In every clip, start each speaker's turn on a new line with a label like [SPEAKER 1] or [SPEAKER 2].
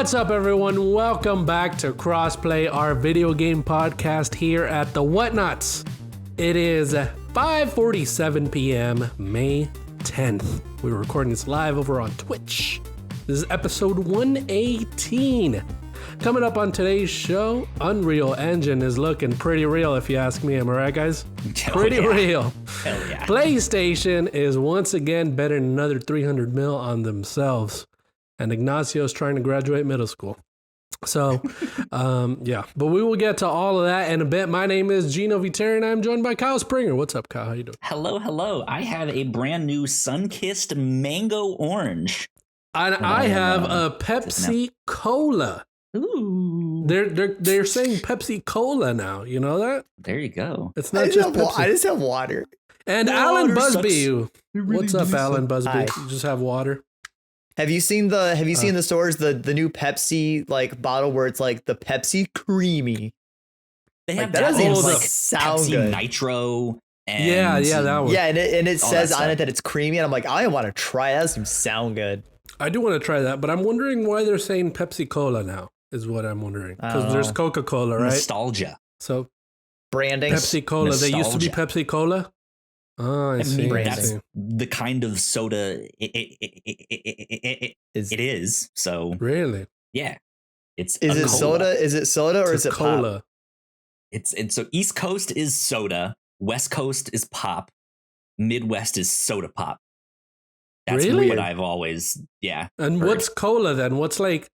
[SPEAKER 1] What's up, everyone? Welcome back to Crossplay, our video game podcast here at the Whatnots. It is 5:47 p.m., May 10th. We're recording this live over on Twitch. This is episode 118. Coming up on today's show, Unreal Engine is looking pretty real, if you ask me. Am I right, guys? Pretty real.
[SPEAKER 2] Hell yeah.
[SPEAKER 1] PlayStation is once again betting another 300 mil on themselves. And Ignacio's trying to graduate middle school. So, yeah. But we will get to all of that in a bit. My name is Gino Viteri, and I'm joined by Kyle Springer. What's up, Kyle? How you doing?
[SPEAKER 2] Hello. I have a brand new sun-kissed mango orange.
[SPEAKER 1] And I have a Pepsi Cola.
[SPEAKER 2] Ooh.
[SPEAKER 1] They're saying Pepsi Cola now. You know that?
[SPEAKER 2] There you go.
[SPEAKER 1] It's not just Pepsi.
[SPEAKER 3] I just have water.
[SPEAKER 1] And
[SPEAKER 2] Water
[SPEAKER 1] Alan Busby.
[SPEAKER 2] Really
[SPEAKER 1] What's up, Alan Busby?
[SPEAKER 3] Hi.
[SPEAKER 1] You just have water?
[SPEAKER 3] Have you seen the stores the new Pepsi like bottle where it's like the Pepsi Creamy?
[SPEAKER 2] They have
[SPEAKER 3] that doesn't even
[SPEAKER 2] like
[SPEAKER 3] sound
[SPEAKER 2] Pepsi
[SPEAKER 3] good.
[SPEAKER 2] Nitro. And
[SPEAKER 1] Yeah, that one.
[SPEAKER 3] Yeah, and it
[SPEAKER 2] all
[SPEAKER 3] says
[SPEAKER 2] that
[SPEAKER 3] on
[SPEAKER 2] stuff.
[SPEAKER 3] it that it's creamy, and I'm like, I want to try that. That doesn't sound good.
[SPEAKER 1] I do want to try that, but I'm wondering why they're saying Pepsi Cola now, is what I'm wondering.
[SPEAKER 3] I
[SPEAKER 1] Because
[SPEAKER 3] don't
[SPEAKER 1] there's
[SPEAKER 3] know.
[SPEAKER 1] Coca-Cola, right?
[SPEAKER 2] Nostalgia.
[SPEAKER 1] So
[SPEAKER 3] Branding.
[SPEAKER 1] Pepsi Cola. They used to be
[SPEAKER 2] Nostalgia.
[SPEAKER 1] Pepsi Cola. Oh, I see.
[SPEAKER 3] brand.
[SPEAKER 1] I
[SPEAKER 2] That's
[SPEAKER 1] see.
[SPEAKER 2] the kind of soda it is. So
[SPEAKER 3] Really?
[SPEAKER 2] yeah, it's
[SPEAKER 3] Is
[SPEAKER 2] a
[SPEAKER 3] it
[SPEAKER 2] cola.
[SPEAKER 3] soda? Is it soda or
[SPEAKER 1] It's
[SPEAKER 3] is it
[SPEAKER 1] cola.
[SPEAKER 3] pop?
[SPEAKER 2] It's so East Coast is soda, West Coast is pop, Midwest is soda pop. That's
[SPEAKER 1] Really?
[SPEAKER 2] what I've always
[SPEAKER 1] And
[SPEAKER 2] heard.
[SPEAKER 1] what's cola then? What's like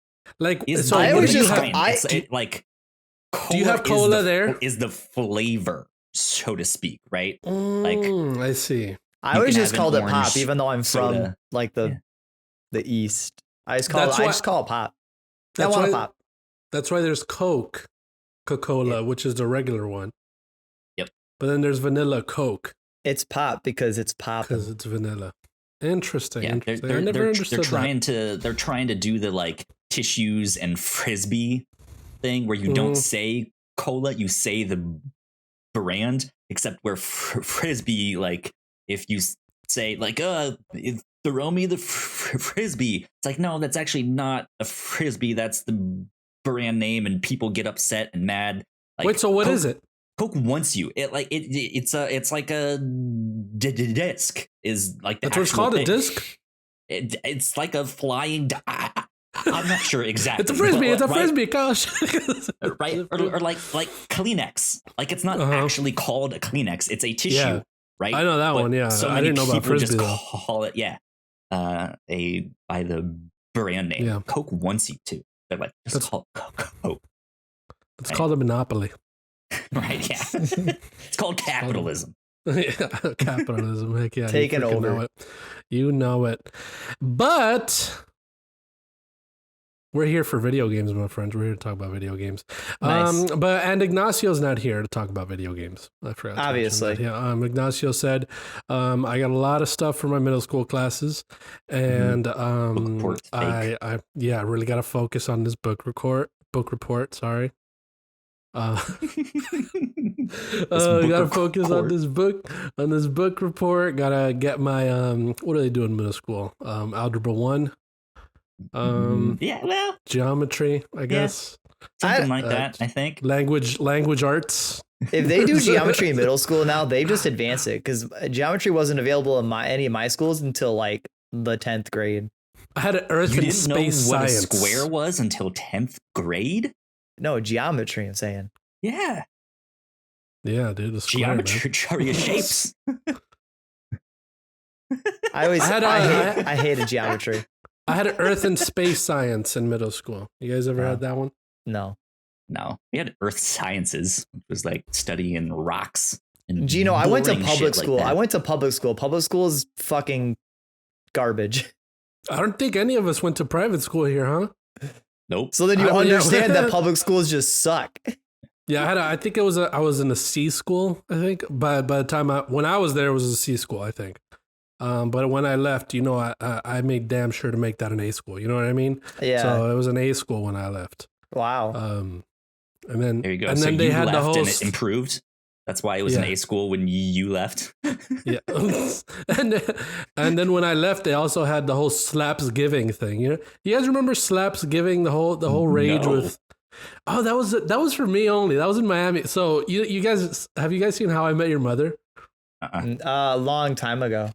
[SPEAKER 2] Is
[SPEAKER 1] so
[SPEAKER 2] the
[SPEAKER 3] I
[SPEAKER 1] what
[SPEAKER 3] always
[SPEAKER 1] do you
[SPEAKER 3] just-
[SPEAKER 1] have?
[SPEAKER 2] kind.
[SPEAKER 3] I-
[SPEAKER 2] It's like
[SPEAKER 1] Do you have cola
[SPEAKER 2] is the,
[SPEAKER 1] there?
[SPEAKER 2] Is the flavor, so to speak, right?
[SPEAKER 1] I see.
[SPEAKER 3] I
[SPEAKER 2] You
[SPEAKER 3] always
[SPEAKER 2] can
[SPEAKER 3] just
[SPEAKER 2] have an
[SPEAKER 3] called it
[SPEAKER 2] orange
[SPEAKER 3] pop, even though I'm from
[SPEAKER 2] soda.
[SPEAKER 3] like the East. I just call
[SPEAKER 1] That's
[SPEAKER 3] it. I
[SPEAKER 1] why-
[SPEAKER 3] just call it pop. I
[SPEAKER 1] That's
[SPEAKER 3] want
[SPEAKER 1] why,
[SPEAKER 3] a pop.
[SPEAKER 1] that's why there's Coca-Cola, which is the regular one.
[SPEAKER 2] Yep.
[SPEAKER 1] But then there's vanilla Coke
[SPEAKER 3] It's pop because it's pop.
[SPEAKER 1] because it's vanilla. Interesting.
[SPEAKER 2] Yeah,
[SPEAKER 1] Interesting. I never understood
[SPEAKER 2] they're trying to do the like tissues and frisbee thing where you don't say cola, you say the brand, except where frisbee, like if you say like throw me the frisbee, it's like no, that's actually not a frisbee, that's the brand name, and people get upset and mad. Like,
[SPEAKER 1] Wait, so what is it?
[SPEAKER 2] Coke wants you. It's like a disc is like the
[SPEAKER 1] That's what it's
[SPEAKER 2] actual
[SPEAKER 1] called, a
[SPEAKER 2] thing.
[SPEAKER 1] disc?
[SPEAKER 2] It's like a flying. I'm not sure exactly.
[SPEAKER 1] It's a frisbee. It's a
[SPEAKER 2] right,
[SPEAKER 1] frisbee, gosh.
[SPEAKER 2] right? Or like Kleenex. Like it's not actually called a Kleenex. It's a tissue,
[SPEAKER 1] Yeah.
[SPEAKER 2] right?
[SPEAKER 1] I know that
[SPEAKER 2] But
[SPEAKER 1] one. Yeah,
[SPEAKER 2] so
[SPEAKER 1] I
[SPEAKER 2] many
[SPEAKER 1] didn't know about
[SPEAKER 2] people
[SPEAKER 1] frisbee
[SPEAKER 2] just
[SPEAKER 1] though.
[SPEAKER 2] call it by the brand name.
[SPEAKER 1] Yeah.
[SPEAKER 2] Coke wants you to. They're like just call it Coke.
[SPEAKER 1] It's
[SPEAKER 2] Right.
[SPEAKER 1] called a monopoly.
[SPEAKER 2] Right? Yeah. It's called capitalism.
[SPEAKER 1] Yeah, capitalism. Heck yeah.
[SPEAKER 3] Taking
[SPEAKER 1] you freaking
[SPEAKER 3] over.
[SPEAKER 1] know it. You know it. But we're here for video games, my friends. We're here to talk about video games.
[SPEAKER 3] Nice.
[SPEAKER 1] And Ignacio's not here to talk about video games. I forgot. to
[SPEAKER 3] Obviously.
[SPEAKER 1] mention that. Yeah. Ignacio said, I got a lot of stuff for my middle school classes, and
[SPEAKER 2] report's fake.
[SPEAKER 1] I really got to focus on this book report. Sorry. Gotta focus on this book report. Gotta get my what do they do in middle school? Algebra 1.
[SPEAKER 2] Yeah, well,
[SPEAKER 1] Geometry, I guess.
[SPEAKER 2] something like that, I think.
[SPEAKER 1] Language arts.
[SPEAKER 3] If they do geometry in middle school now, they've just advanced it because geometry wasn't available in any of my schools until like the 10th grade.
[SPEAKER 1] I had an Earth
[SPEAKER 2] You
[SPEAKER 1] and
[SPEAKER 2] didn't know
[SPEAKER 1] Space
[SPEAKER 2] what
[SPEAKER 1] Science.
[SPEAKER 2] a square was until 10th grade?
[SPEAKER 3] No, geometry, I'm saying.
[SPEAKER 2] Yeah.
[SPEAKER 1] Yeah, dude, the square, man.
[SPEAKER 2] Geometry of shapes.
[SPEAKER 3] I hated geometry.
[SPEAKER 1] I had an Earth and Space Science in middle school. You guys ever had that one?
[SPEAKER 3] No.
[SPEAKER 2] No, we had earth sciences, which was like studying rocks. And
[SPEAKER 3] Gino, I went to
[SPEAKER 2] boring
[SPEAKER 3] public
[SPEAKER 2] shit like
[SPEAKER 3] school.
[SPEAKER 2] that.
[SPEAKER 3] I went to public school. Public school is fucking garbage.
[SPEAKER 1] I don't think any of us went to private school here, huh?
[SPEAKER 2] Nope.
[SPEAKER 3] So then you
[SPEAKER 1] I went-
[SPEAKER 3] understand that public schools just suck.
[SPEAKER 1] Yeah, I think I was in a C school, I think. By the time when I was there, it was a C school, I think. But when I left, I made damn sure to make that an A school. You know what I mean?
[SPEAKER 3] Yeah.
[SPEAKER 1] So it was an A school when I left.
[SPEAKER 3] Wow.
[SPEAKER 1] And then
[SPEAKER 2] There you go.
[SPEAKER 1] And
[SPEAKER 2] so
[SPEAKER 1] then they
[SPEAKER 2] you
[SPEAKER 1] had
[SPEAKER 2] left
[SPEAKER 1] the whole
[SPEAKER 2] and it improved. That's why it was an A school when you left.
[SPEAKER 1] Yeah. and then when I left, they also had the whole slaps giving thing. You guys remember slaps giving, the whole rage with. Oh, that was for me only. That was in Miami. So you guys, have you guys seen How I Met Your Mother?
[SPEAKER 3] A long time ago.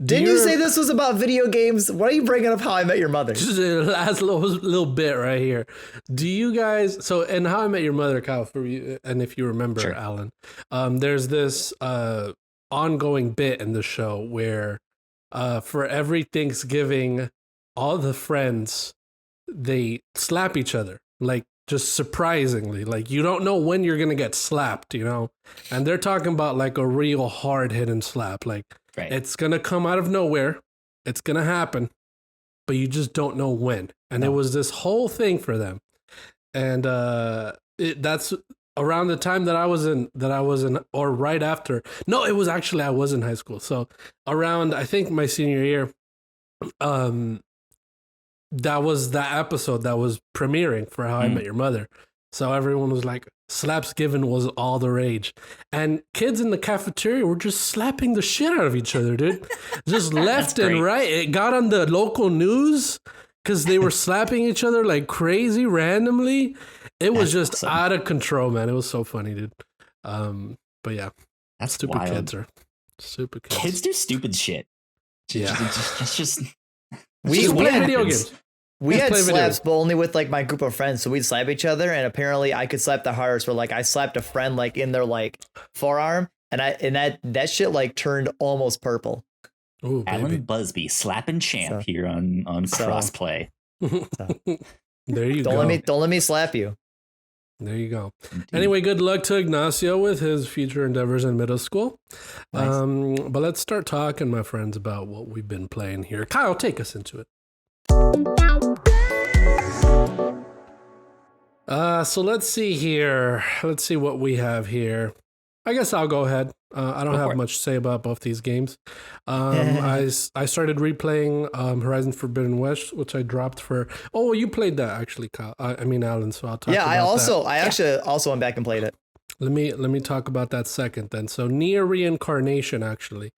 [SPEAKER 3] Didn't you say this was about video games? Why are you bringing up How I Met Your Mother?
[SPEAKER 1] Just a last little bit right here. Do you guys? So, in How I Met Your Mother, Kyle, for you, and if you remember,
[SPEAKER 2] Sure.
[SPEAKER 1] Alan, there's this ongoing bit in the show where, for every Thanksgiving, all the friends they slap each other, like just surprisingly, like you don't know when you're gonna get slapped, and they're talking about like a real hard hitting slap, like.
[SPEAKER 2] Right.
[SPEAKER 1] It's going to come out of nowhere. It's going to happen, but you just don't know when. And it was this whole thing for them. And that's around the time that I was in, or right after. No, it was actually, I was in high school. So around, I think my senior year, that was that episode that was premiering for How I Met Your Mother. So everyone was like, slaps given was all the rage. And kids in the cafeteria were just slapping the shit out of each other, dude. Just left and right. It got on the local news because they were slapping each other like crazy randomly. It was just awesome. Out of control, man. It was so funny, dude. But yeah,
[SPEAKER 2] that's
[SPEAKER 1] stupid
[SPEAKER 2] wild.
[SPEAKER 1] Kids are stupid kids.
[SPEAKER 2] Kids do stupid shit.
[SPEAKER 1] Yeah.
[SPEAKER 2] It's just
[SPEAKER 1] we play video games.
[SPEAKER 3] We had slaps, but only with like my group of friends. So we'd slap each other, and apparently I could slap the hardest. Where like I slapped a friend like in their like forearm, and that shit like turned almost purple.
[SPEAKER 1] Ooh,
[SPEAKER 2] Alan Busby, slapping champ here on Crossplay.
[SPEAKER 1] There you
[SPEAKER 3] go. Don't let me slap you.
[SPEAKER 1] There you go. Indeed. Anyway, good luck to Ignacio with his future endeavors in middle school. Nice. But let's start talking, my friends, about what we've been playing here. Kyle, take us into it. So let's see here. Let's see what we have here. I guess I'll go ahead. I don't have much to say about both these games. I started replaying Horizon Forbidden West, which I dropped for. Oh, you played that actually, Kyle. Alan. So I'll talk. Yeah,
[SPEAKER 3] I actually also went back and played it.
[SPEAKER 1] Let me talk about that second then. So Nier Reincarnation, actually.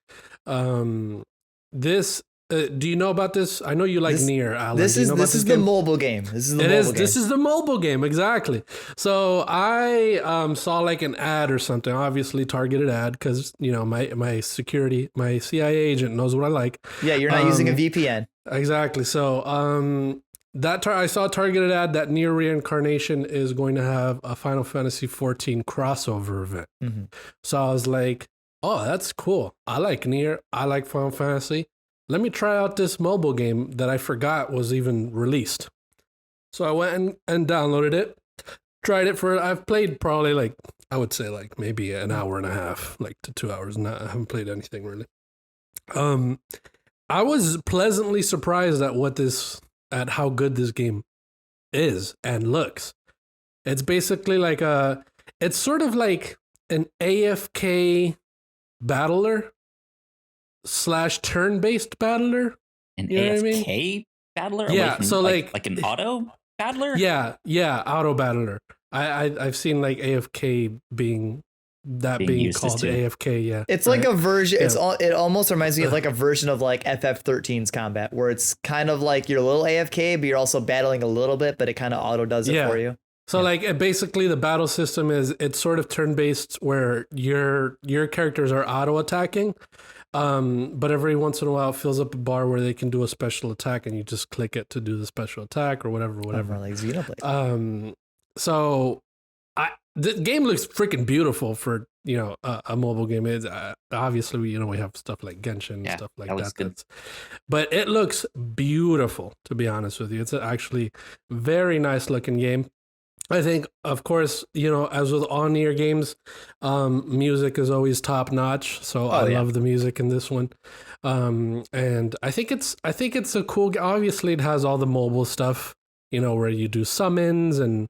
[SPEAKER 1] This. Do you know about this? I know you like Nier, Alan.
[SPEAKER 3] This is the mobile game. This
[SPEAKER 1] is the mobile game, exactly. So I saw like an ad or something, obviously targeted ad, because my security, my CIA agent knows what I like.
[SPEAKER 3] Yeah, you're not using a VPN.
[SPEAKER 1] Exactly. So I saw a targeted ad that Nier Reincarnation is going to have a Final Fantasy 14 crossover event. Mm-hmm. So I was like, oh, that's cool. I like Nier. I like Final Fantasy. Let me try out this mobile game that I forgot was even released. So I went and downloaded it, tried it I've played probably like, I would say like maybe an hour and a half, like to 2 hours. I haven't played anything really. I was pleasantly surprised at how good this game is and looks. It's basically like it's sort of like an AFK battler / turn-based battler.
[SPEAKER 2] An AFK battler?
[SPEAKER 1] Yeah, so
[SPEAKER 2] like an auto battler?
[SPEAKER 1] Yeah, auto battler. I've seen like AFK being called AFK, yeah.
[SPEAKER 3] It's like a version, it almost reminds me of like a version of like FF13's combat, where it's kind of like you're a little AFK, but you're also battling a little bit, but it kind of auto does it for you.
[SPEAKER 1] So like basically the battle system it's sort of turn-based where your characters are auto-attacking. But every once in a while it fills up a bar where they can do a special attack and you just click it to do the special attack or whatever.
[SPEAKER 3] Like Xenoblade.
[SPEAKER 1] So the game looks freaking beautiful for, a mobile game. It's obviously, we have stuff like Genshin and stuff like that. But it looks beautiful, to be honest with you. It's actually very nice looking game. I think, of course, as with all Nier games, music is always top notch. So I love the music in this one, and I think it's a cool. Obviously, it has all the mobile stuff, where you do summons and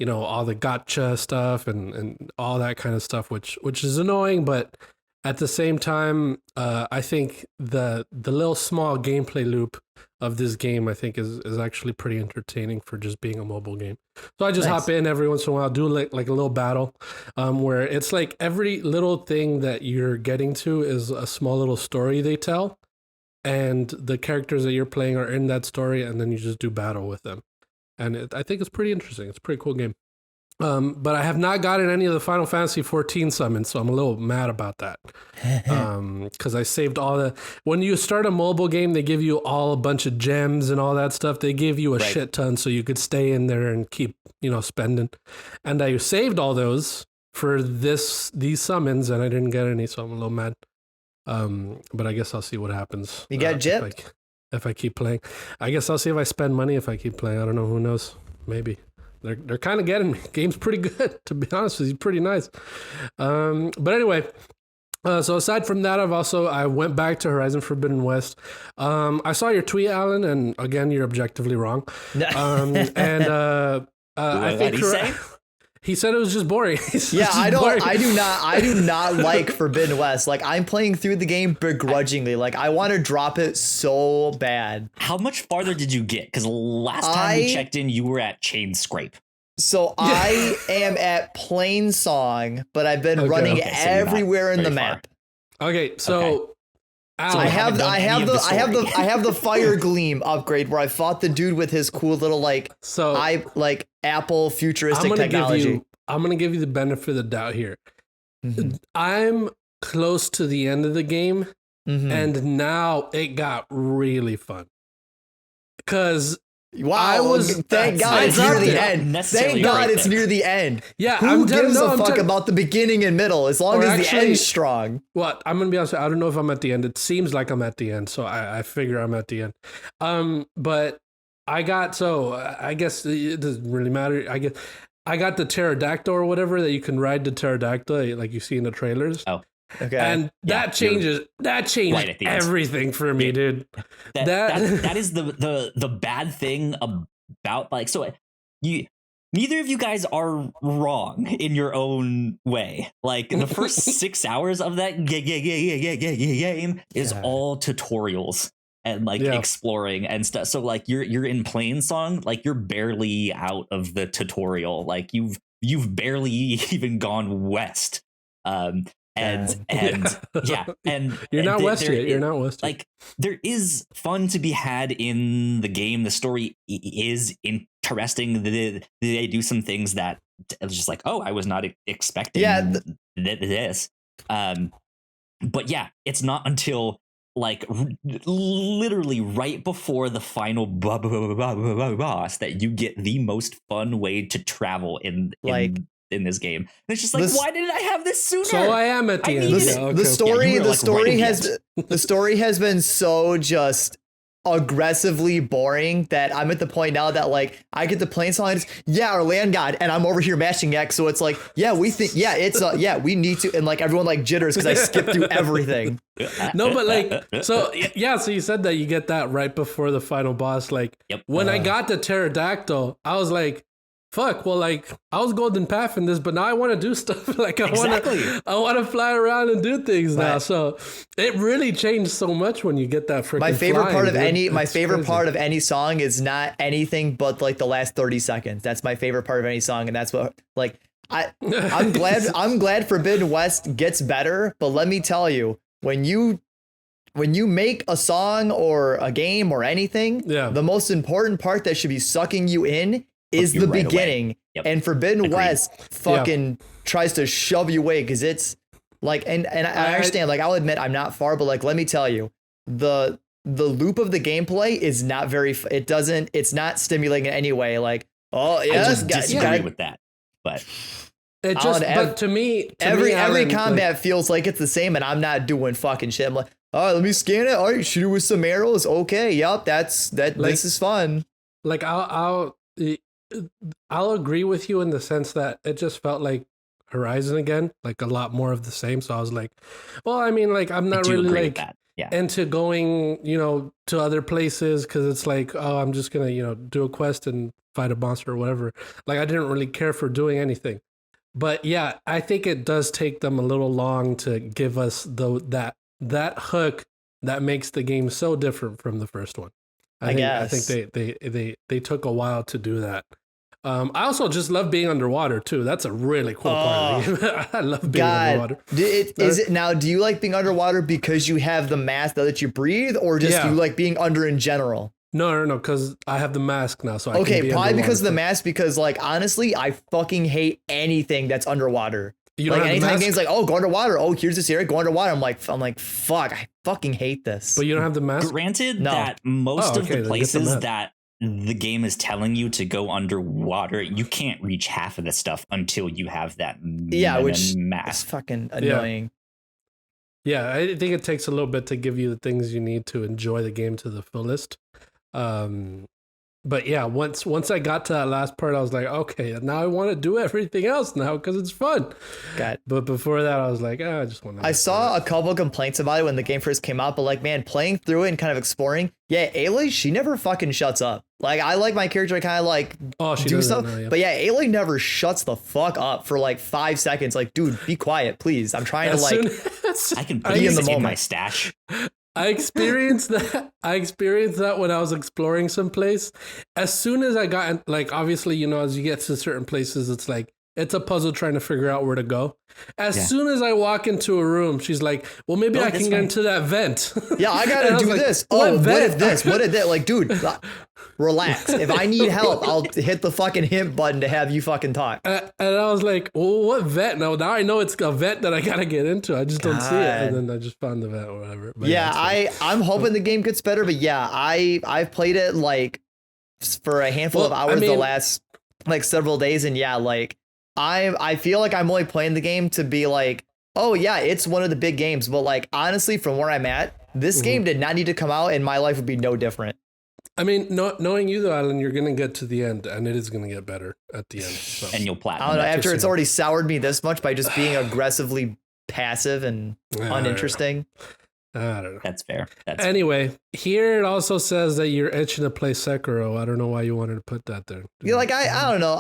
[SPEAKER 1] all the gotcha stuff and all that kind of stuff, which is annoying, but at the same time, I think the little small gameplay loop of this game, I think, is actually pretty entertaining for just being a mobile game. So I just hop in every once in a while, do like a little battle, where it's like every little thing that you're getting to is a small little story they tell, and the characters that you're playing are in that story, and then you just do battle with them. And I think it's pretty interesting. It's a pretty cool game. But I have not gotten any of the Final Fantasy 14 summons, so I'm a little mad about that. Because I saved all the... When you start a mobile game, they give you a bunch of gems and all that stuff. They give you a shit ton so you could stay in there and keep, spending. And I saved all those for these summons, and I didn't get any, so I'm a little mad. But I guess I'll see what happens.
[SPEAKER 3] You got gypped?
[SPEAKER 1] If I keep playing. I guess I'll see if I spend money if I keep playing. I don't know. Who knows? Maybe. They're kind of getting me. Game's pretty good, to be honest with you. Pretty nice. But anyway, so aside from that, I went back to Horizon Forbidden West. I saw your tweet, Alan, and again, you're objectively wrong. I think he said it was just boring.
[SPEAKER 3] I do not like Forbidden West. Like, I'm playing through the game begrudgingly. Like, I want to drop it so bad.
[SPEAKER 2] How much farther did you get? Because last time we checked in, you were at Chain Scrape.
[SPEAKER 3] So I am at Plain Song, but I've been running everywhere in the map.
[SPEAKER 1] Okay, so
[SPEAKER 3] I have the Fire Gleam upgrade where I fought the dude with his cool little Apple futuristic technology.
[SPEAKER 1] I'm gonna give you the benefit of the doubt here.
[SPEAKER 3] Mm-hmm.
[SPEAKER 1] I'm close to the end of the game, and now it got really fun. Because
[SPEAKER 3] thank God it's near the end. Thank God it's near the end.
[SPEAKER 1] Yeah,
[SPEAKER 3] who gives a fuck about the beginning and middle as long as the end's strong?
[SPEAKER 1] What? I'm gonna be honest. I don't know if I'm at the end. It seems like I'm at the end, so I figure I'm at the end. But I guess it doesn't really matter. I got the pterodactyl or whatever that you can ride the pterodactyl like you see in the trailers.
[SPEAKER 2] Oh.
[SPEAKER 3] Okay.
[SPEAKER 1] And that changed everything for me, dude.
[SPEAKER 2] That is the bad thing about neither of you guys are wrong in your own way. Like the first 6 hours of that game is all tutorials and exploring and stuff. So like you're in Plain Song, like you're barely out of the tutorial. Like you've barely even gone west. And
[SPEAKER 1] you're not west yet. You're not west.
[SPEAKER 2] Like there is fun to be had in the game. The story is interesting. They do some things that it's just like, oh, I was not expecting this. But yeah, it's not until like literally right before the final boss that you get the most fun way to travel in this game. And it's just like, why didn't I have this sooner?
[SPEAKER 1] So I am at the end.
[SPEAKER 3] The story has been so just aggressively boring that I'm at the point now that like I get the Plain Song, our land god, and I'm over here mashing X, so it's like, we need to, and like everyone like jitters because I skipped through everything.
[SPEAKER 1] No, but so you said that you get that right before the final boss. Like when I got the pterodactyl, I was like, fuck, well, like I was golden path in this, but now I want to do stuff. Like I want to fly around and do things now. So it really changed so much when you get that freaking
[SPEAKER 3] My favorite part of any song is not anything but like the last 30 seconds. That's my favorite part of any song, and that's what like I'm glad Forbidden West gets better, but let me tell you, when you make a song or a game or anything, the most important part that should be sucking you in is the beginning. And Forbidden West fucking tries to shove you away because it's like, and I understand, like I'll admit I'm not far, but like let me tell you, the loop of the gameplay is not it's not stimulating in any way. Like,
[SPEAKER 2] I just disagree with that, but
[SPEAKER 1] it just, but to me,
[SPEAKER 3] every combat feels like it's the same, and I'm not doing fucking shit. I'm like, all right, let me scan it. All right, shoot it with some arrows. Okay, yep, this is fun.
[SPEAKER 1] Like I'll agree with you in the sense that it just felt like Horizon again, like a lot more of the same. So I was like, well, I mean, like I'm not really like into going, to other places because it's like, oh, I'm just gonna, do a quest and fight a monster or whatever. Like I didn't really care for doing anything. But yeah, I think it does take them a little long to give us that hook that makes the game so different from the first one. I think they took a while to do that. I also just love being underwater too. That's a really cool part of the game. I love being underwater.
[SPEAKER 3] Is it now? Do you like being underwater because you have the mask that lets you breathe, or just you like being under in general?
[SPEAKER 1] No, because I have the mask now, so I can be
[SPEAKER 3] probably because of the mask. Because like honestly, I fucking hate anything that's underwater.
[SPEAKER 1] You don't
[SPEAKER 3] like
[SPEAKER 1] have
[SPEAKER 3] anytime games like, oh, go underwater. Oh, here's this area. Go underwater. I'm like, fuck. I fucking hate this.
[SPEAKER 1] But you don't have the mask.
[SPEAKER 2] Granted that most of the places that the game is telling you to go underwater, you can't reach half of the stuff until you have that
[SPEAKER 3] which
[SPEAKER 2] mask.
[SPEAKER 3] Is fucking annoying.
[SPEAKER 1] Yeah, I think it takes a little bit to give you the things you need to enjoy the game to the fullest. But yeah, once I got to that last part, I was like, okay, now I want to do everything else now because it's fun. But before that, I was like, I just want to.
[SPEAKER 3] I saw a couple complaints about it when the game first came out, but like, man, playing through it and kind of exploring, Aloy, she never fucking shuts up. Like, I like my character to kind of like do stuff, but Aloy never shuts the fuck up for like 5 seconds. Like, dude, be quiet, please. I'm trying to
[SPEAKER 2] I can be in the moment. My stash.
[SPEAKER 1] I experienced that when I was exploring some place. As soon as I got, like, obviously, as you get to certain places, it's like, it's a puzzle trying to figure out where to go. As soon as I walk into a room, she's like, well, maybe I can get into that vent.
[SPEAKER 3] Yeah, I got to do this. What if this? What if that? Like, dude, relax. If I need help, I'll hit the fucking hint button to have you fucking talk.
[SPEAKER 1] And I was like, well, what vent? Now I know it's a vent that I got to get into. I just don't see it. And then I just found the vent or whatever. But
[SPEAKER 3] I'm hoping the game gets better. But yeah, I've played it like for a handful of hours the last like several days. And yeah, like, I feel like I'm only playing the game to be like, oh yeah, it's one of the big games. But like, honestly, from where I'm at, this game did not need to come out and my life would be no different.
[SPEAKER 1] I mean, knowing you though, Alan, you're going to get to the end and it is going to get better at the end. So.
[SPEAKER 2] And you'll platinum.
[SPEAKER 3] I don't know, after it's already soured me this much by just being aggressively passive and uninteresting.
[SPEAKER 1] I don't know.
[SPEAKER 2] That's fair.
[SPEAKER 1] Anyway, here it also says that you're itching to play Sekiro. I don't know why you wanted to put that there.
[SPEAKER 3] Yeah, like I don't know.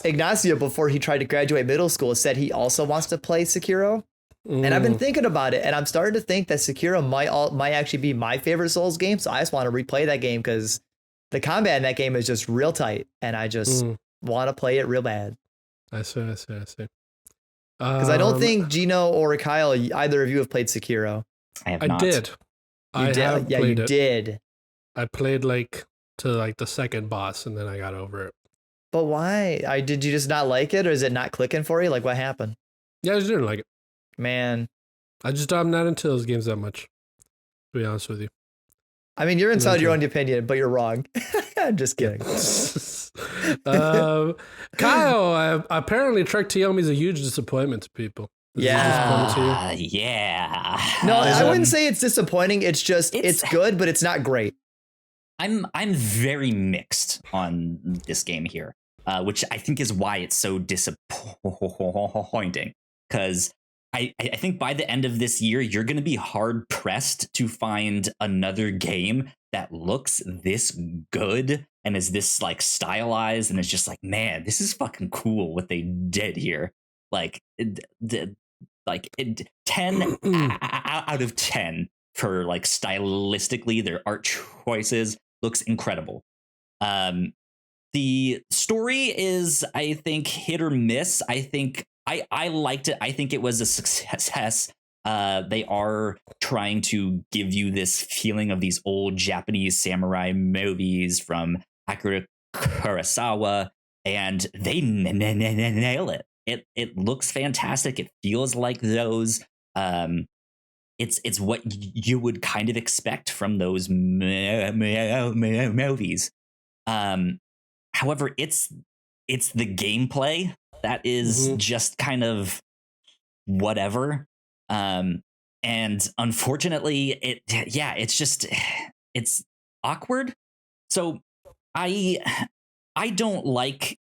[SPEAKER 3] Ignacio, before he tried to graduate middle school, said he also wants to play Sekiro. And I've been thinking about it, and I'm starting to think that Sekiro might actually be my favorite Souls game. So I just want to replay that game because the combat in that game is just real tight, and I just want to play it real bad.
[SPEAKER 1] I see.
[SPEAKER 3] Because I don't think Gino or Kyle, either of you have played Sekiro.
[SPEAKER 2] I have not.
[SPEAKER 1] I did.
[SPEAKER 3] You did.
[SPEAKER 1] I played like to the second boss, and then I got over it.
[SPEAKER 3] But why? Did you just not like it, or is it not clicking for you? Like, what happened?
[SPEAKER 1] Yeah, I just didn't like it.
[SPEAKER 3] Man,
[SPEAKER 1] I'm not into those games that much, to be honest with you.
[SPEAKER 3] I mean, you're entitled to your own opinion, but you're wrong. I'm just kidding.
[SPEAKER 1] Kyle, apparently Trek to Yomi is a huge disappointment to people.
[SPEAKER 2] Yeah.
[SPEAKER 3] No, I wouldn't say it's disappointing. It's just it's good, but it's not great.
[SPEAKER 2] I'm very mixed on this game here, which I think is why it's so disappointing. Because I think by the end of this year, you're going to be hard pressed to find another game that looks this good and is this like stylized and it's just like, man, this is fucking cool what they did here. Like 10 out of 10 for like stylistically, their art choices looks incredible. The story is, I think, hit or miss. I think I liked it. I think it was a success. They are trying to give you this feeling of these old Japanese samurai movies from Akira Kurosawa, and they nail it. It looks fantastic. It feels like those. It's what you would kind of expect from those movies. However, it's the gameplay that is just kind of whatever. And unfortunately, it's awkward. So I don't like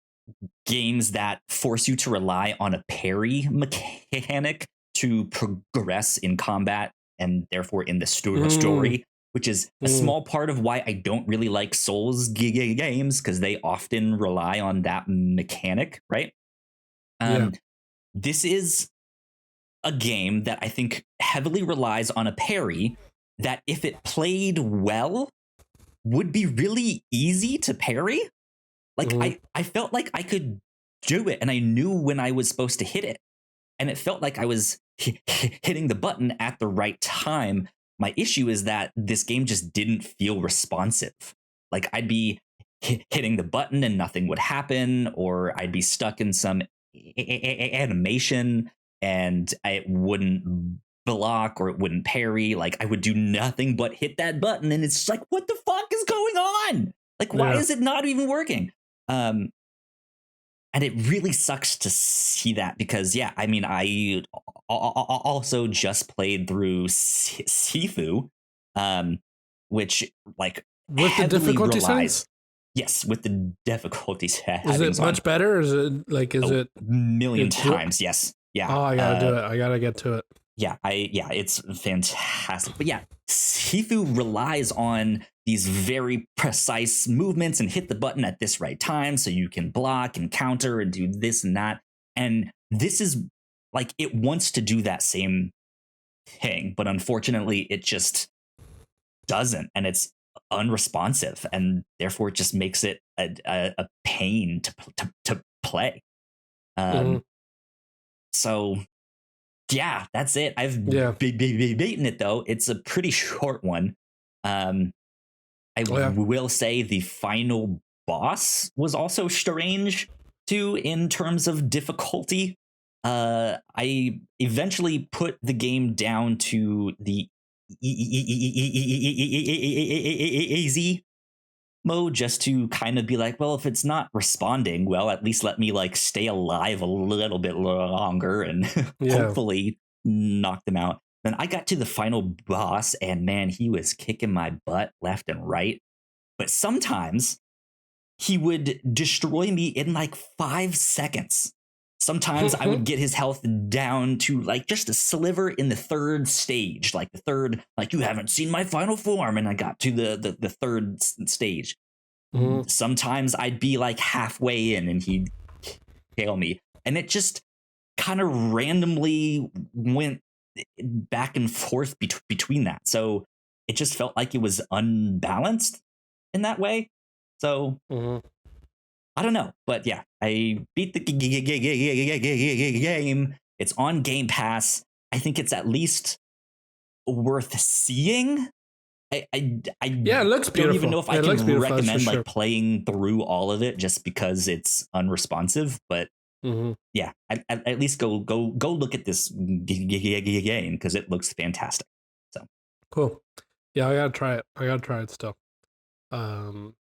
[SPEAKER 2] games that force you to rely on a parry mechanic to progress in combat and therefore in the story, which is a small part of why I don't really like Souls games, because they often rely on that mechanic, right? This is a game that I think heavily relies on a parry that, if it played well, would be really easy to parry. Like I felt like I could do it, and I knew when I was supposed to hit it, and it felt like I was hitting the button at the right time. My issue is that this game just didn't feel responsive. Like, I'd be hitting the button and nothing would happen, or I'd be stuck in some animation and it wouldn't block or it wouldn't parry. Like, I would do nothing but hit that button, and it's just like, what the fuck is going on? Like, why is it not even working? And it really sucks to see that, because I mean, I also just played through Sifu, which, like,
[SPEAKER 1] with the difficulty settings.
[SPEAKER 2] Yes, with the difficulty settings.
[SPEAKER 1] Is it much better? Or is it like, is it
[SPEAKER 2] a million times? Yes. Yeah.
[SPEAKER 1] Oh, I gotta do it. I gotta get to it.
[SPEAKER 2] Yeah, it's fantastic. But Sifu relies on these very precise movements and hit the button at this right time so you can block and counter and do this and that. And this is like, it wants to do that same thing, but unfortunately it just doesn't, and it's unresponsive, and therefore it just makes it a pain to play. So yeah, that's it. I've beaten it, though. It's a pretty short one. I will say the final boss was also strange too, in terms of difficulty. I eventually put the game down to the easy mode, just to kind of be like, well, if it's not responding, well, at least let me like stay alive a little bit longer and hopefully knock them out. Then I got to the final boss, and man, he was kicking my butt left and right. But sometimes he would destroy me in like 5 seconds. Sometimes I would get his health down to like just a sliver in the third stage, like you haven't seen my final form, and I got to the third stage. Sometimes I'd be like halfway in and he'd kill me, and it just kind of randomly went back and forth between that. So it just felt like it was unbalanced in that way. So I don't know, but yeah, I beat the game. It's on Game Pass. I think it's at least worth seeing. It
[SPEAKER 1] looks beautiful.
[SPEAKER 2] Don't even know if I can recommend like playing through all of it just because it's unresponsive. But yeah, at least go look at this game, because it looks fantastic. So
[SPEAKER 1] cool. Yeah, I gotta try it still.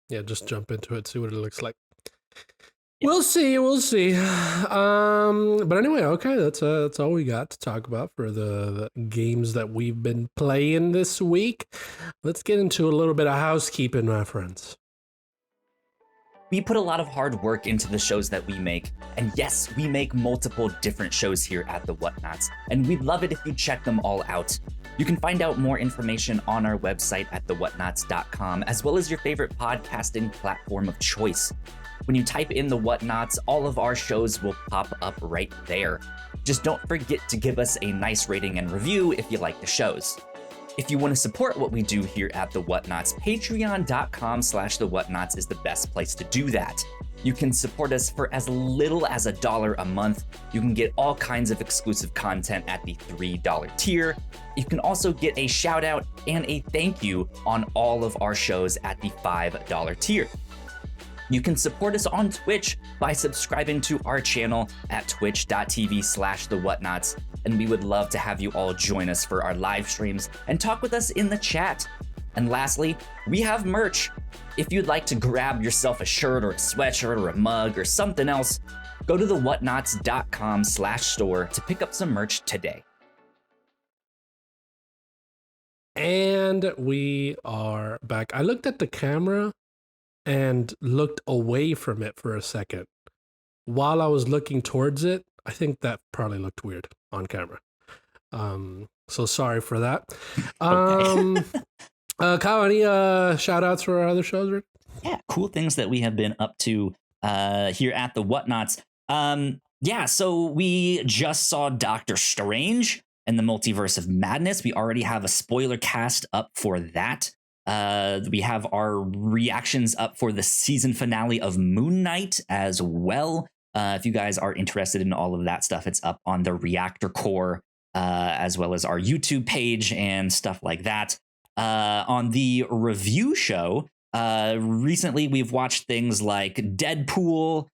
[SPEAKER 1] Just jump into it, see what it looks like. Yeah. We'll see. But anyway, okay, that's all we got to talk about for the games that we've been playing this week. Let's get into a little bit of housekeeping, my friends.
[SPEAKER 2] We put a lot of hard work into the shows that we make, and yes, we make multiple different shows here at the Whatnots, and we'd love it if you check them all out. You can find out more information on our website at thewhatnots.com, as well as your favorite podcasting platform of choice. When you type in the Whatnots, all of our shows will pop up right there. Just don't forget to give us a nice rating and review if you like the shows. If you want to support what we do here at The Whatnots, patreon.com/thewhatnots is the best place to do that. You can support us for as little as $1 a month. You can get all kinds of exclusive content at the $3 tier. You can also get a shout out and a thank you on all of our shows at the $5 tier. You can support us on Twitch by subscribing to our channel at twitch.tv/thewhatnots, and we would love to have you all join us for our live streams and talk with us in the chat. And lastly, we have merch. If you'd like to grab yourself a shirt or a sweatshirt or a mug or something else, go to thewhatnots.com/store to pick up some merch today.
[SPEAKER 1] And we are back. I looked at the camera and looked away from it for a second. While I was looking towards it, I think that probably looked weird on camera. So sorry for that. Kyle, any shout outs for our other shows, Rick?
[SPEAKER 2] Yeah, cool things that we have been up to here at the Whatnots. Yeah, so we just saw Doctor Strange and the Multiverse of Madness. We already have a spoiler cast up for that. We have our reactions up for the season finale of Moon Knight as well. If you guys are interested in all of that stuff, it's up on the Reactor Core, as well as our YouTube page and stuff like that. On the review show, recently we've watched things like Deadpool.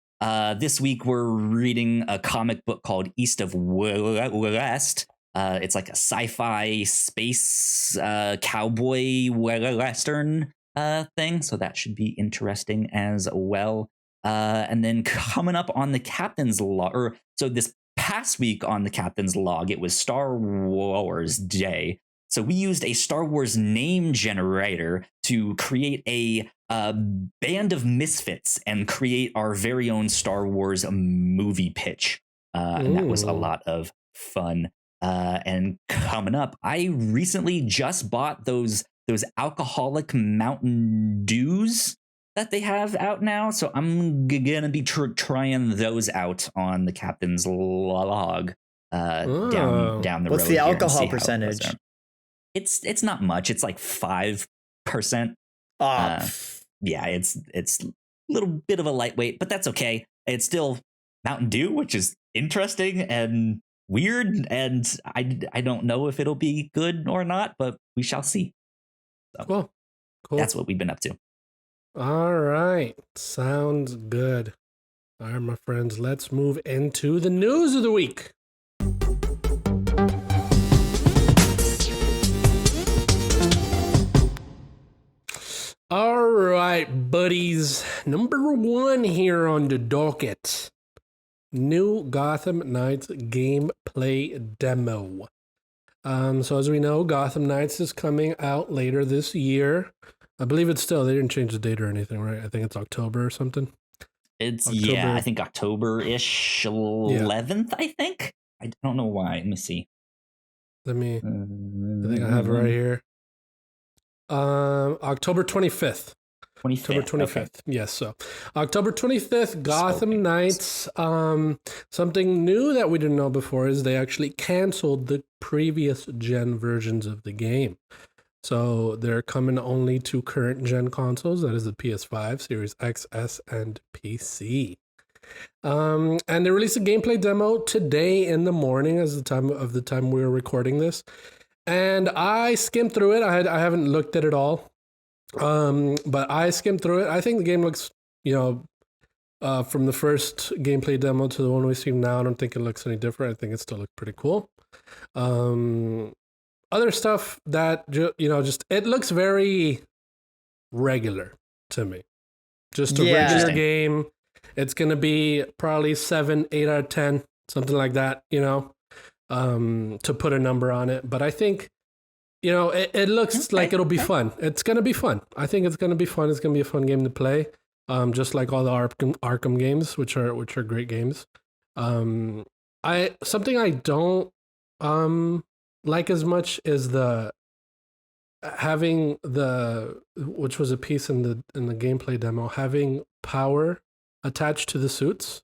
[SPEAKER 2] This week we're reading a comic book called East of West. It's like a sci-fi space cowboy western thing, so that should be interesting as well. And then coming up on the Captain's Log, or so this past week on the Captain's Log, it was Star Wars Day. So we used a Star Wars name generator to create a band of misfits and create our very own Star Wars movie pitch. And that was a lot of fun. And coming up, I recently just bought those alcoholic Mountain Dews that they have out now. So I'm gonna be trying those out on the Captain's Log down the road.
[SPEAKER 3] What's the alcohol percentage?
[SPEAKER 2] It's not much. It's like 5%. Yeah, it's a little bit of a lightweight, but that's okay. It's still Mountain Dew, which is interesting and weird, and I don't know if it'll be good or not, but we shall see. So
[SPEAKER 1] cool.
[SPEAKER 2] That's what we've been up to.
[SPEAKER 1] All right, sounds good. All right, my friends, let's move into the news of the week. All right, buddies. Number one here on the docket. New Gotham Knights gameplay demo. So as we know, Gotham Knights is coming out later this year. I believe it's still, they didn't change the date or anything, right? I think it's October or something.
[SPEAKER 2] It's October. Yeah, I think October-ish 11th, I think. I don't know why. Let me see.
[SPEAKER 1] I think I have it right here. October 25th. October 25th. Okay. Yes, so October 25th, Gotham Knights. Something new that we didn't know before is they actually canceled the previous gen versions of the game. So they're coming only to current gen consoles. That is the PS5, Series X, S, and PC. And they released a gameplay demo today in the morning as the time we were recording this. And I skimmed through it. I haven't looked at it all. But I skimmed through it. I think the game looks, from the first gameplay demo to the one we see now, I don't think it looks any different. I think it still looks pretty cool. Other stuff that, just, it looks very regular to me. Just a regular game. It's going to be probably 7, 8 out of 10, something like that, to put a number on it. But I think, it looks like it'll be fun. It's going to be fun. I think it's going to be fun. It's going to be a fun game to play. Just like all the Arkham games, which are great games. Something I don't like as much is which was a piece in the gameplay demo, having power attached to the suits.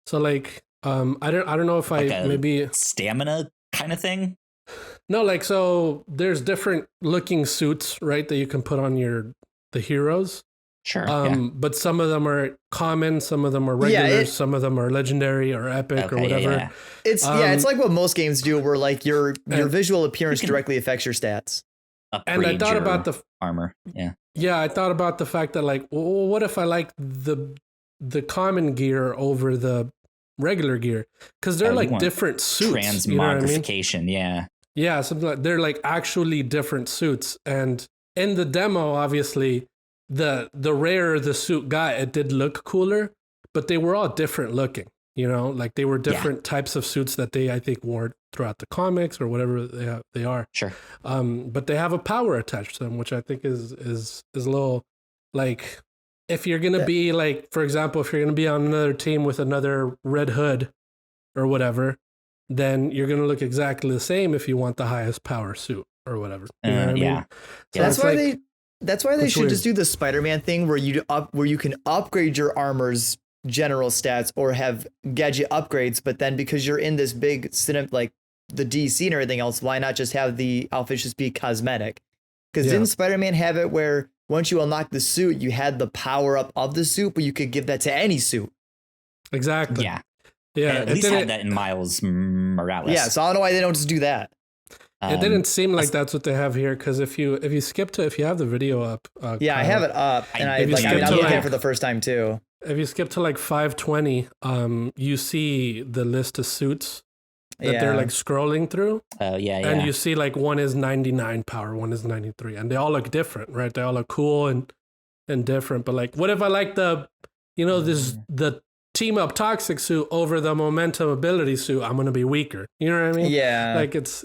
[SPEAKER 1] So like I don't know if like maybe
[SPEAKER 2] stamina kind of thing.
[SPEAKER 1] No, so there's different looking suits, right, that you can put on the heroes.
[SPEAKER 2] Sure.
[SPEAKER 1] But some of them are common, some of them are regular, some of them are legendary or epic or whatever.
[SPEAKER 2] Yeah.
[SPEAKER 3] It's like what most games do, where like your visual appearance directly affects your stats.
[SPEAKER 1] And I thought about the
[SPEAKER 2] armor.
[SPEAKER 1] Yeah, I thought about the fact that like, well, what if I like the common gear over the regular gear? Because they're like different suits.
[SPEAKER 2] Transmogrification,
[SPEAKER 1] Yeah, something like they're like actually different suits. And in the demo, obviously, the rarer the suit got, it did look cooler, but they were all different looking, like they were different types of suits that they, I think, wore throughout the comics or whatever they are.
[SPEAKER 2] Sure.
[SPEAKER 1] But they have a power attached to them, which I think is a little like, if you're going to be like, for example, if you're going to be on another team with another Red Hood or whatever, then you're going to look exactly the same if you want the highest power suit or whatever. You know what I mean?
[SPEAKER 3] So that's why they should just do the Spider-Man thing where you can upgrade your armors general stats or have gadget upgrades, but then because you're in this big like the DC and everything else, why not just have the outfits just be cosmetic? Because didn't Spider-Man have it where once you unlock the suit, you had the power up of the suit, but you could give that to any suit?
[SPEAKER 1] Exactly.
[SPEAKER 2] Yeah.
[SPEAKER 1] Yeah.
[SPEAKER 2] At least had that in Miles Morales.
[SPEAKER 3] Yeah, so I don't know why they don't just do that.
[SPEAKER 1] It didn't seem like that's what they have here, because if you skip to, if you have the video up,
[SPEAKER 3] yeah, I have it up, and I'm looking at it for the first time too.
[SPEAKER 1] If you skip to like 520, you see the list of suits that they're like scrolling through. And you see like one is 99 power, one is 93, and they all look different, right? They all look cool and different. But like, what if I like the team up toxic suit over the momentum ability suit? I'm gonna be weaker. You know what I mean?
[SPEAKER 3] Yeah.
[SPEAKER 1] Like it's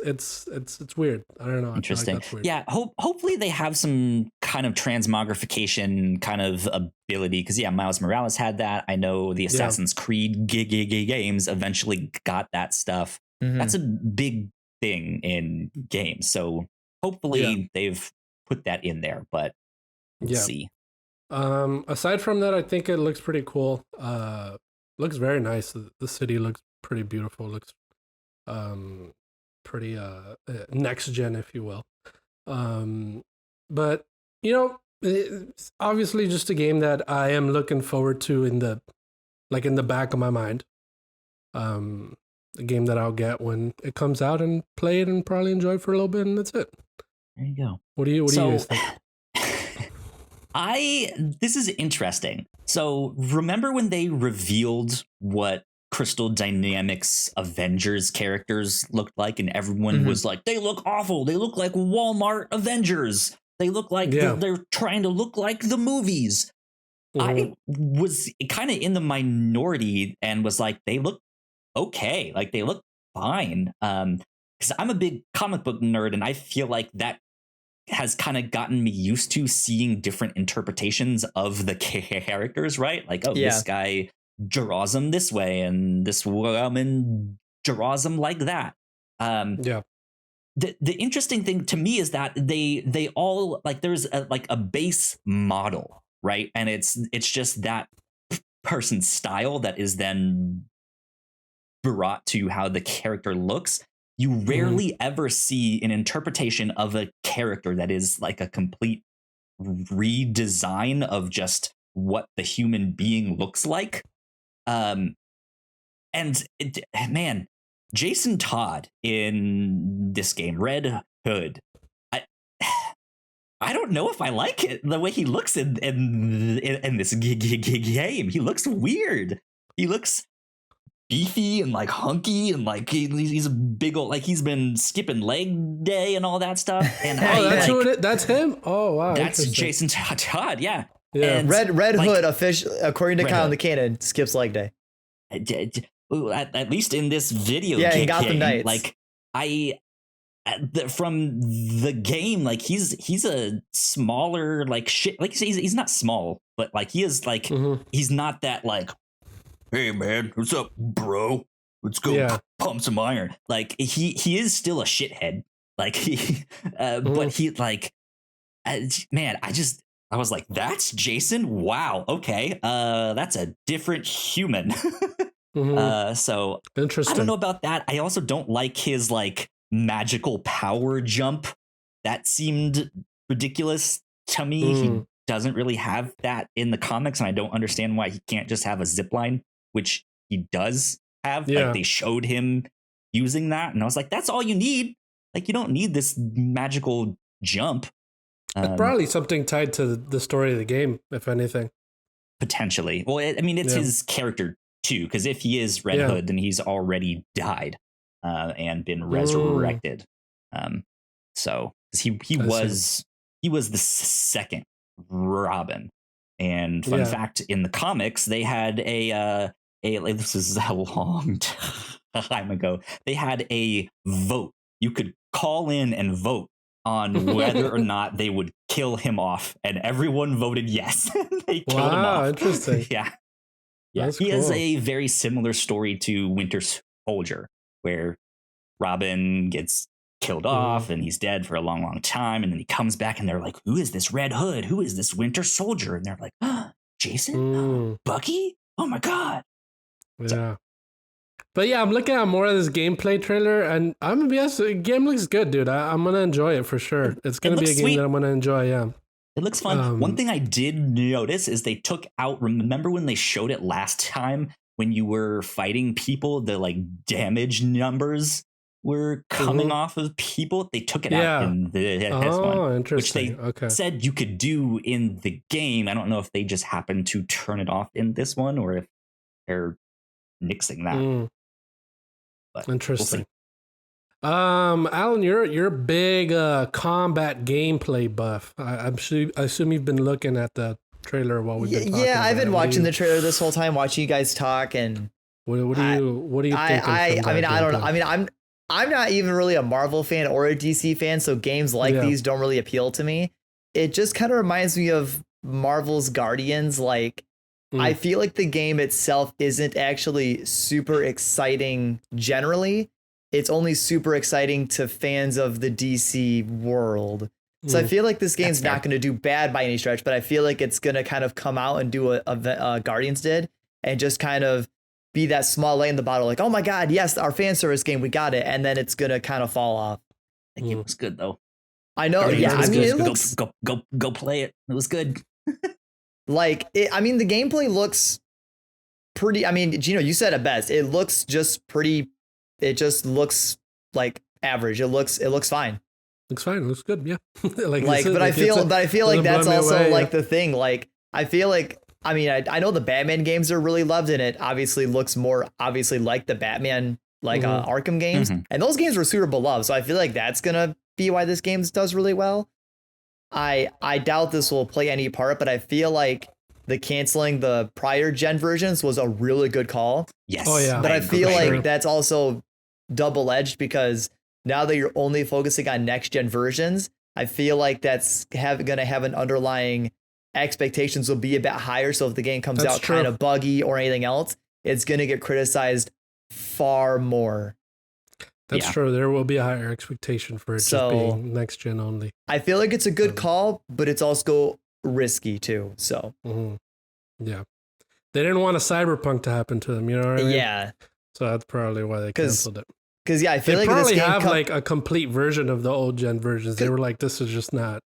[SPEAKER 1] weird. I don't know.
[SPEAKER 2] Interesting.
[SPEAKER 1] Like that's weird.
[SPEAKER 2] Yeah. Hopefully they have some kind of transmogrification kind of ability, because Miles Morales had that. I know the Assassin's Creed games eventually got that stuff. Mm-hmm. That's a big thing in games. So hopefully they've put that in there. But we'll see.
[SPEAKER 1] Aside from that, I think it looks pretty cool. Looks very nice. The city looks pretty beautiful. Looks pretty next gen, if you will. But it's obviously just a game that I am looking forward to in the back of my mind. A game that I'll get when it comes out and play it and probably enjoy for a little bit, and that's it.
[SPEAKER 2] There you go.
[SPEAKER 1] What do you guys think?
[SPEAKER 2] This is interesting. So remember when they revealed what Crystal Dynamics Avengers characters looked like, and everyone was like, they look awful. They look like Walmart Avengers. They look like they're trying to look like the movies. I was kind of in the minority and was like, they look okay. Like they look fine. Because I'm a big comic book nerd, and I feel like that has kind of gotten me used to seeing different interpretations of the characters, right? Like, this guy draws them this way, and this woman draws them like that. The interesting thing to me is that they all like there's a base model, right? And it's just that person's style that is then brought to how the character looks. You rarely ever see an interpretation of a character that is like a complete redesign of just what the human being looks like. Jason Todd in this game, Red Hood, I don't know if I like it the way he looks in this game. He looks weird. He looks beefy and like hunky and like he's a big old, like he's been skipping leg day and all that stuff. And
[SPEAKER 1] that's him. Oh wow,
[SPEAKER 2] that's Jason Todd. Yeah.
[SPEAKER 3] And Red Hood, according to Kyle in the canon, skips leg day.
[SPEAKER 2] At least in this video,
[SPEAKER 3] in Gotham Knights.
[SPEAKER 2] Like from the game, like he's a smaller like shit. Like he's not small, but like he is like he's not that like, hey man, what's up, bro? Let's go pump some iron. Like he is still a shithead. Like but he like, man, I was like, that's Jason. Wow. Okay. That's a different human. So
[SPEAKER 1] interesting.
[SPEAKER 2] I don't know about that. I also don't like his like magical power jump. That seemed ridiculous to me. He doesn't really have that in the comics, and I don't understand why he can't just have a zip line, which he does have. Like they showed him using that, and I was like, that's all you need. Like you don't need this magical jump.
[SPEAKER 1] It's probably something tied to the story of the game, if anything.
[SPEAKER 2] Potentially. Well, it's his character too, because if he is Red Hood, then he's already died and been resurrected. So he was the second Robin. And fun fact, in the comics, they had this is a long time ago. They had a vote. You could call in and vote on whether or not they would kill him off, and everyone voted yes. They killed him off.
[SPEAKER 1] Interesting.
[SPEAKER 2] Yeah.
[SPEAKER 1] That's
[SPEAKER 2] he
[SPEAKER 1] cool.
[SPEAKER 2] has a very similar story to Winter Soldier, where Robin gets killed off and he's dead for a long, long time, and then he comes back and they're like, who is this Red Hood? Who is this Winter Soldier? And they're like, Jason? Bucky? oh my god.
[SPEAKER 1] Yeah. But yeah, I'm looking at more of this gameplay trailer, and I'm gonna be honest, the game looks good, dude. I'm gonna enjoy it for sure. It's gonna be a game that I'm gonna enjoy. Yeah,
[SPEAKER 2] it looks fun. One thing I did notice is they took out. Remember when they showed it last time when you were fighting people? The like damage numbers were coming off of people. They took it out in this one,
[SPEAKER 1] interesting.
[SPEAKER 2] Which they said you could do in the game. I don't know if they just happened to turn it off in this one or if they're nixing that. But
[SPEAKER 1] interesting. Alan, you're a big combat gameplay buff. I assume you've been looking at the trailer while we've been talking.
[SPEAKER 3] Yeah, I've been watching the trailer this whole time, watching you guys talk, and
[SPEAKER 1] what do you think?
[SPEAKER 3] I mean, I don't know. I mean, I'm not even really a Marvel fan or a DC fan, so games like these don't really appeal to me. It just kind of reminds me of Marvel's Guardians. Like, I feel like the game itself isn't actually super exciting generally. It's only super exciting to fans of the DC world. So I feel like this game's not going to do bad by any stretch, but I feel like it's going to kind of come out and do a Guardians did and just kind of be that small light in the bottle. Like, oh my God, yes, our fan service game, we got it. And then it's going to kind of fall off.
[SPEAKER 2] I think it was good though.
[SPEAKER 3] I know. Yeah. I mean, it looks...
[SPEAKER 2] Go play it. It was good.
[SPEAKER 3] Like, I mean, the gameplay looks pretty. I mean, Gino, you said it best. It looks just pretty. It just looks like average. It looks fine.
[SPEAKER 1] Looks fine. It looks good. Yeah.
[SPEAKER 3] But I feel like that's also like the thing. Like, I feel like, I mean, I know the Batman games are really loved, and it obviously looks more obviously like the Batman, like Arkham games, and those games were super beloved. So I feel like that's gonna be why this game does really well. I doubt this will play any part, but I feel like the canceling the prior gen versions was a really good call.
[SPEAKER 2] Yes.
[SPEAKER 1] Oh yeah.
[SPEAKER 3] But I feel like that's also double-edged because now that you're only focusing on next gen versions, I feel like that's going to have an underlying expectations will be a bit higher. So if the game comes out kind of buggy or anything else, it's going to get criticized far more.
[SPEAKER 1] That's true. There will be a higher expectation for it just being next gen only.
[SPEAKER 3] I feel like it's a good call, but it's also risky too. So
[SPEAKER 1] yeah, they didn't want a Cyberpunk to happen to them. You know what I mean?
[SPEAKER 3] Yeah.
[SPEAKER 1] So that's probably why they canceled it.
[SPEAKER 3] Because I feel
[SPEAKER 1] they
[SPEAKER 3] like
[SPEAKER 1] probably
[SPEAKER 3] this game
[SPEAKER 1] have like a complete version of the old gen versions. They were like, this is just not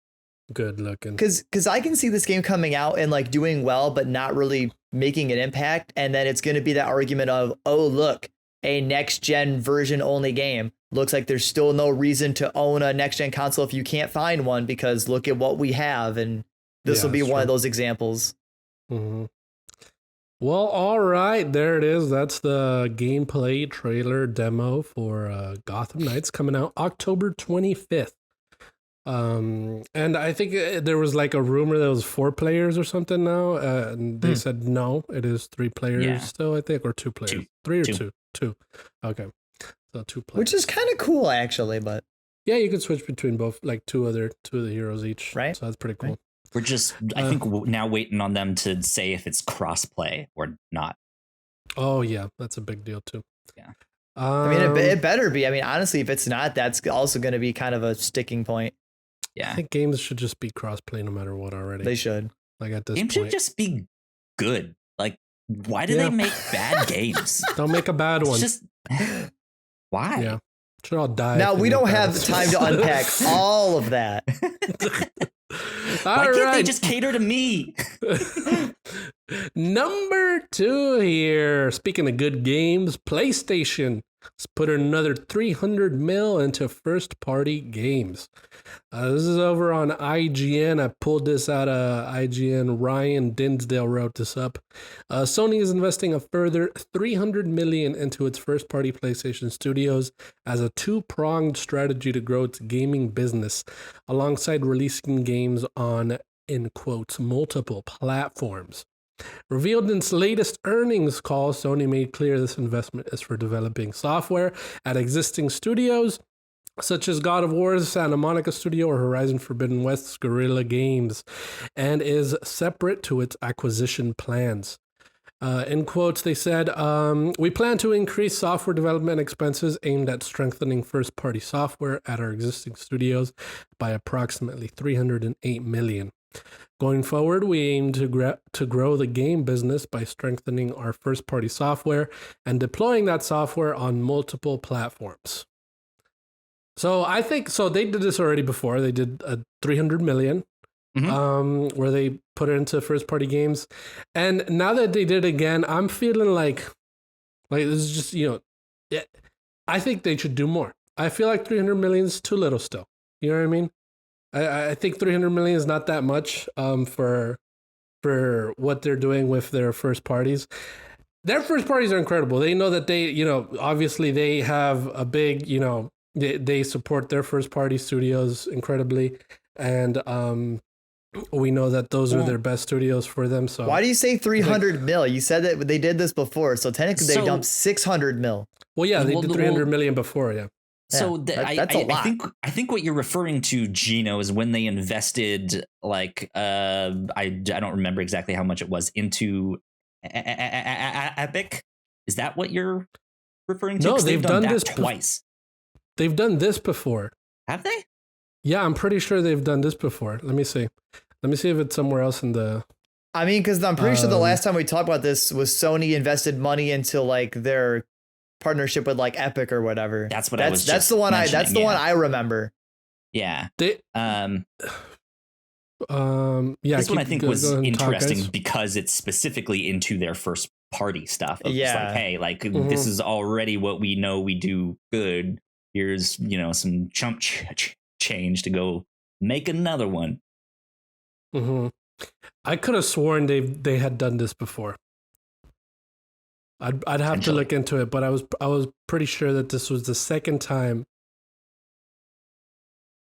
[SPEAKER 1] good looking.
[SPEAKER 3] Because I can see this game coming out and like doing well, but not really making an impact. And then it's going to be that argument of, oh, look, a next gen version only game. Looks like there's still no reason to own a next gen console if you can't find one, because look at what we have. And this will be one of those examples.
[SPEAKER 1] Well, all right, there it is. That's the gameplay trailer demo for Gotham Knights coming out October 25th. And I think there was like a rumor that was 4 players or something now. And they said, no, it is 3 players still, I think, or 2 players. 3 or 2? 2. Okay. So 2 players.
[SPEAKER 3] Which is kind of cool, actually, but.
[SPEAKER 1] Yeah, you can switch between both, like two of the heroes each.
[SPEAKER 3] Right.
[SPEAKER 1] So that's pretty cool.
[SPEAKER 2] Right. We're just, I think, now waiting on them to say if it's crossplay or not.
[SPEAKER 1] Oh, yeah. That's a big deal, too.
[SPEAKER 2] Yeah.
[SPEAKER 3] I mean, it better be. I mean, honestly, if it's not, that's also going to be kind of a sticking point.
[SPEAKER 2] Yeah.
[SPEAKER 1] I think games should just be crossplay no matter what already.
[SPEAKER 3] They should.
[SPEAKER 1] Like at this
[SPEAKER 2] games
[SPEAKER 1] point.
[SPEAKER 2] should just be good. Like, why do they make bad games?
[SPEAKER 1] Don't make a bad one.
[SPEAKER 2] It's just, why?
[SPEAKER 1] Yeah. Should all die.
[SPEAKER 3] Now, we don't have time to unpack all of that.
[SPEAKER 2] Why can't they just cater to me?
[SPEAKER 1] Number 2 here. Speaking of good games, PlayStation has put another $300 million into first-party games. This is over on IGN. I pulled this out of IGN. Ryan Dinsdale wrote this up. Sony is investing a further $300 million into its first-party PlayStation studios as a 2-pronged strategy to grow its gaming business, alongside releasing games on, in quotes, multiple platforms. Revealed in its latest earnings call, Sony made clear this investment is for developing software at existing studios, such as God of War's Santa Monica studio or Horizon Forbidden West's Guerrilla Games, and is separate to its acquisition plans. In quotes, they said, we plan to increase software development expenses aimed at strengthening first-party software at our existing studios by approximately $308 million. Going forward, we aim to grow the game business by strengthening our first-party software and deploying that software on multiple platforms. So I think they did this already before. They did a 300 million, where they put it into first-party games, and now that they did it again, I'm feeling like this is just I think they should do more. I feel like 300 million is too little still. You know what I mean? I think 300 million is not that much for what they're doing with their first parties. Their first parties are incredible. They know that they, obviously they have a big, they support their first party studios incredibly. And we know that those are their best studios for them. So
[SPEAKER 3] why do you say 300 mil? You said that they did this before. So technically they dumped 600 mil.
[SPEAKER 1] Well, yeah, they did 300 million before. Yeah.
[SPEAKER 2] So
[SPEAKER 3] that's a lot.
[SPEAKER 2] I think what you're referring to, Gino, is when they invested I don't remember exactly how much it was into Epic. Is that what you're referring to?
[SPEAKER 1] No, they've done this
[SPEAKER 2] twice.
[SPEAKER 1] They've done this before.
[SPEAKER 2] Have they?
[SPEAKER 1] Yeah, I'm pretty sure they've done this before. Let me see if it's somewhere else in the.
[SPEAKER 3] I mean, because I'm pretty sure the last time we talked about this was Sony invested money into their partnership with Epic or whatever.
[SPEAKER 2] That's what
[SPEAKER 3] that's the one one I remember.
[SPEAKER 2] Yeah.
[SPEAKER 1] Yeah.
[SPEAKER 2] This one I think was interesting
[SPEAKER 1] talk,
[SPEAKER 2] because it's specifically into their first party stuff.
[SPEAKER 3] Yeah.
[SPEAKER 2] Just hey, this is already what we know we do good. Here's, some chump change to go make another one.
[SPEAKER 1] Mm-hmm. I could have sworn they had done this before. I'd have to look into it, but I was pretty sure that this was the second time.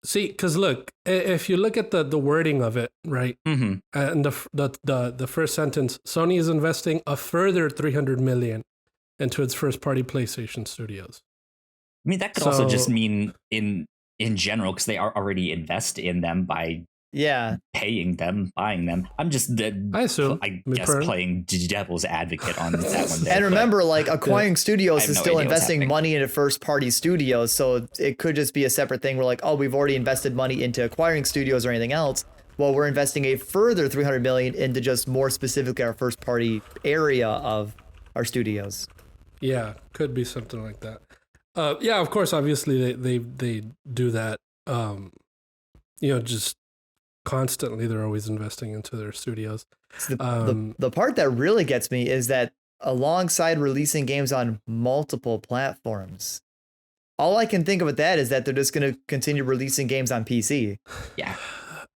[SPEAKER 1] See, because look, if you look at the wording of it, right, and the first sentence, Sony is investing a further 300 million into its first party PlayStation studios.
[SPEAKER 2] I mean, that could also just mean in general, because they are already invest in them by paying them, buying them. I'm just I guess playing devil's advocate on that one there.
[SPEAKER 3] And remember, acquiring studios is still investing money into first party studios, so it could just be a separate thing where we've already invested money into acquiring studios or anything else. Well, we're investing a further 300 million into just more specifically our first party area of our studios.
[SPEAKER 1] Yeah, could be something like that. Yeah, of course, obviously they do that. Just constantly, they're always investing into their studios.
[SPEAKER 3] The part that really gets me is that alongside releasing games on multiple platforms, all I can think of with that is that they're just going to continue releasing games on PC.
[SPEAKER 2] Yeah,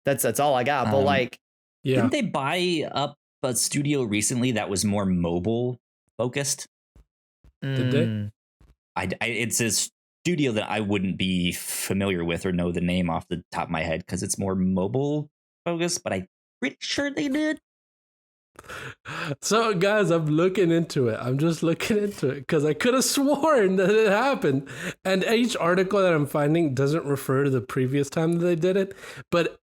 [SPEAKER 3] that's all I got. But
[SPEAKER 2] didn't they buy up a studio recently that was more mobile focused?
[SPEAKER 1] Did they?
[SPEAKER 2] It's a studio that I wouldn't be familiar with or know the name off the top of my head because it's more mobile focused, but I'm pretty sure they did.
[SPEAKER 1] So, guys, I'm looking into it. I'm just looking into it because I could have sworn that it happened. And each article that I'm finding doesn't refer to the previous time that they did it. But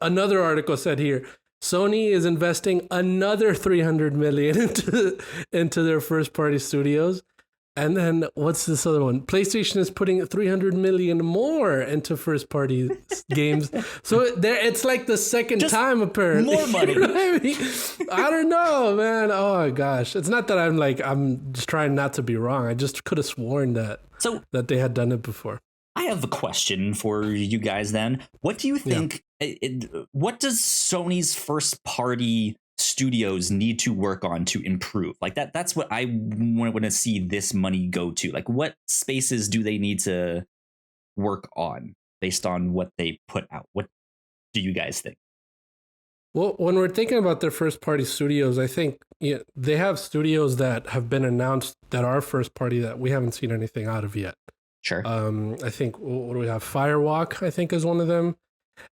[SPEAKER 1] another article said here, Sony is investing another 300 million into their first party studios. And then what's this other one? PlayStation is putting 300 million more into first party games. So it's like the second time apparently.
[SPEAKER 2] More money.
[SPEAKER 1] You know what I mean? I don't know, man. Oh my gosh. It's not that I'm just trying not to be wrong. I just could have sworn that they had done it before.
[SPEAKER 2] I have a question for you guys then. What do you think what does Sony's first party studios need to work on to improve? That's what I want to see this money go to. What spaces do they need to work on based on what they put out? What do you guys think?
[SPEAKER 1] Well, when we're thinking about their first party studios, I think they have studios that have been announced that are first party that we haven't seen anything out of yet.
[SPEAKER 2] Sure.
[SPEAKER 1] I think, what do we have? Firewalk, I think, is one of them.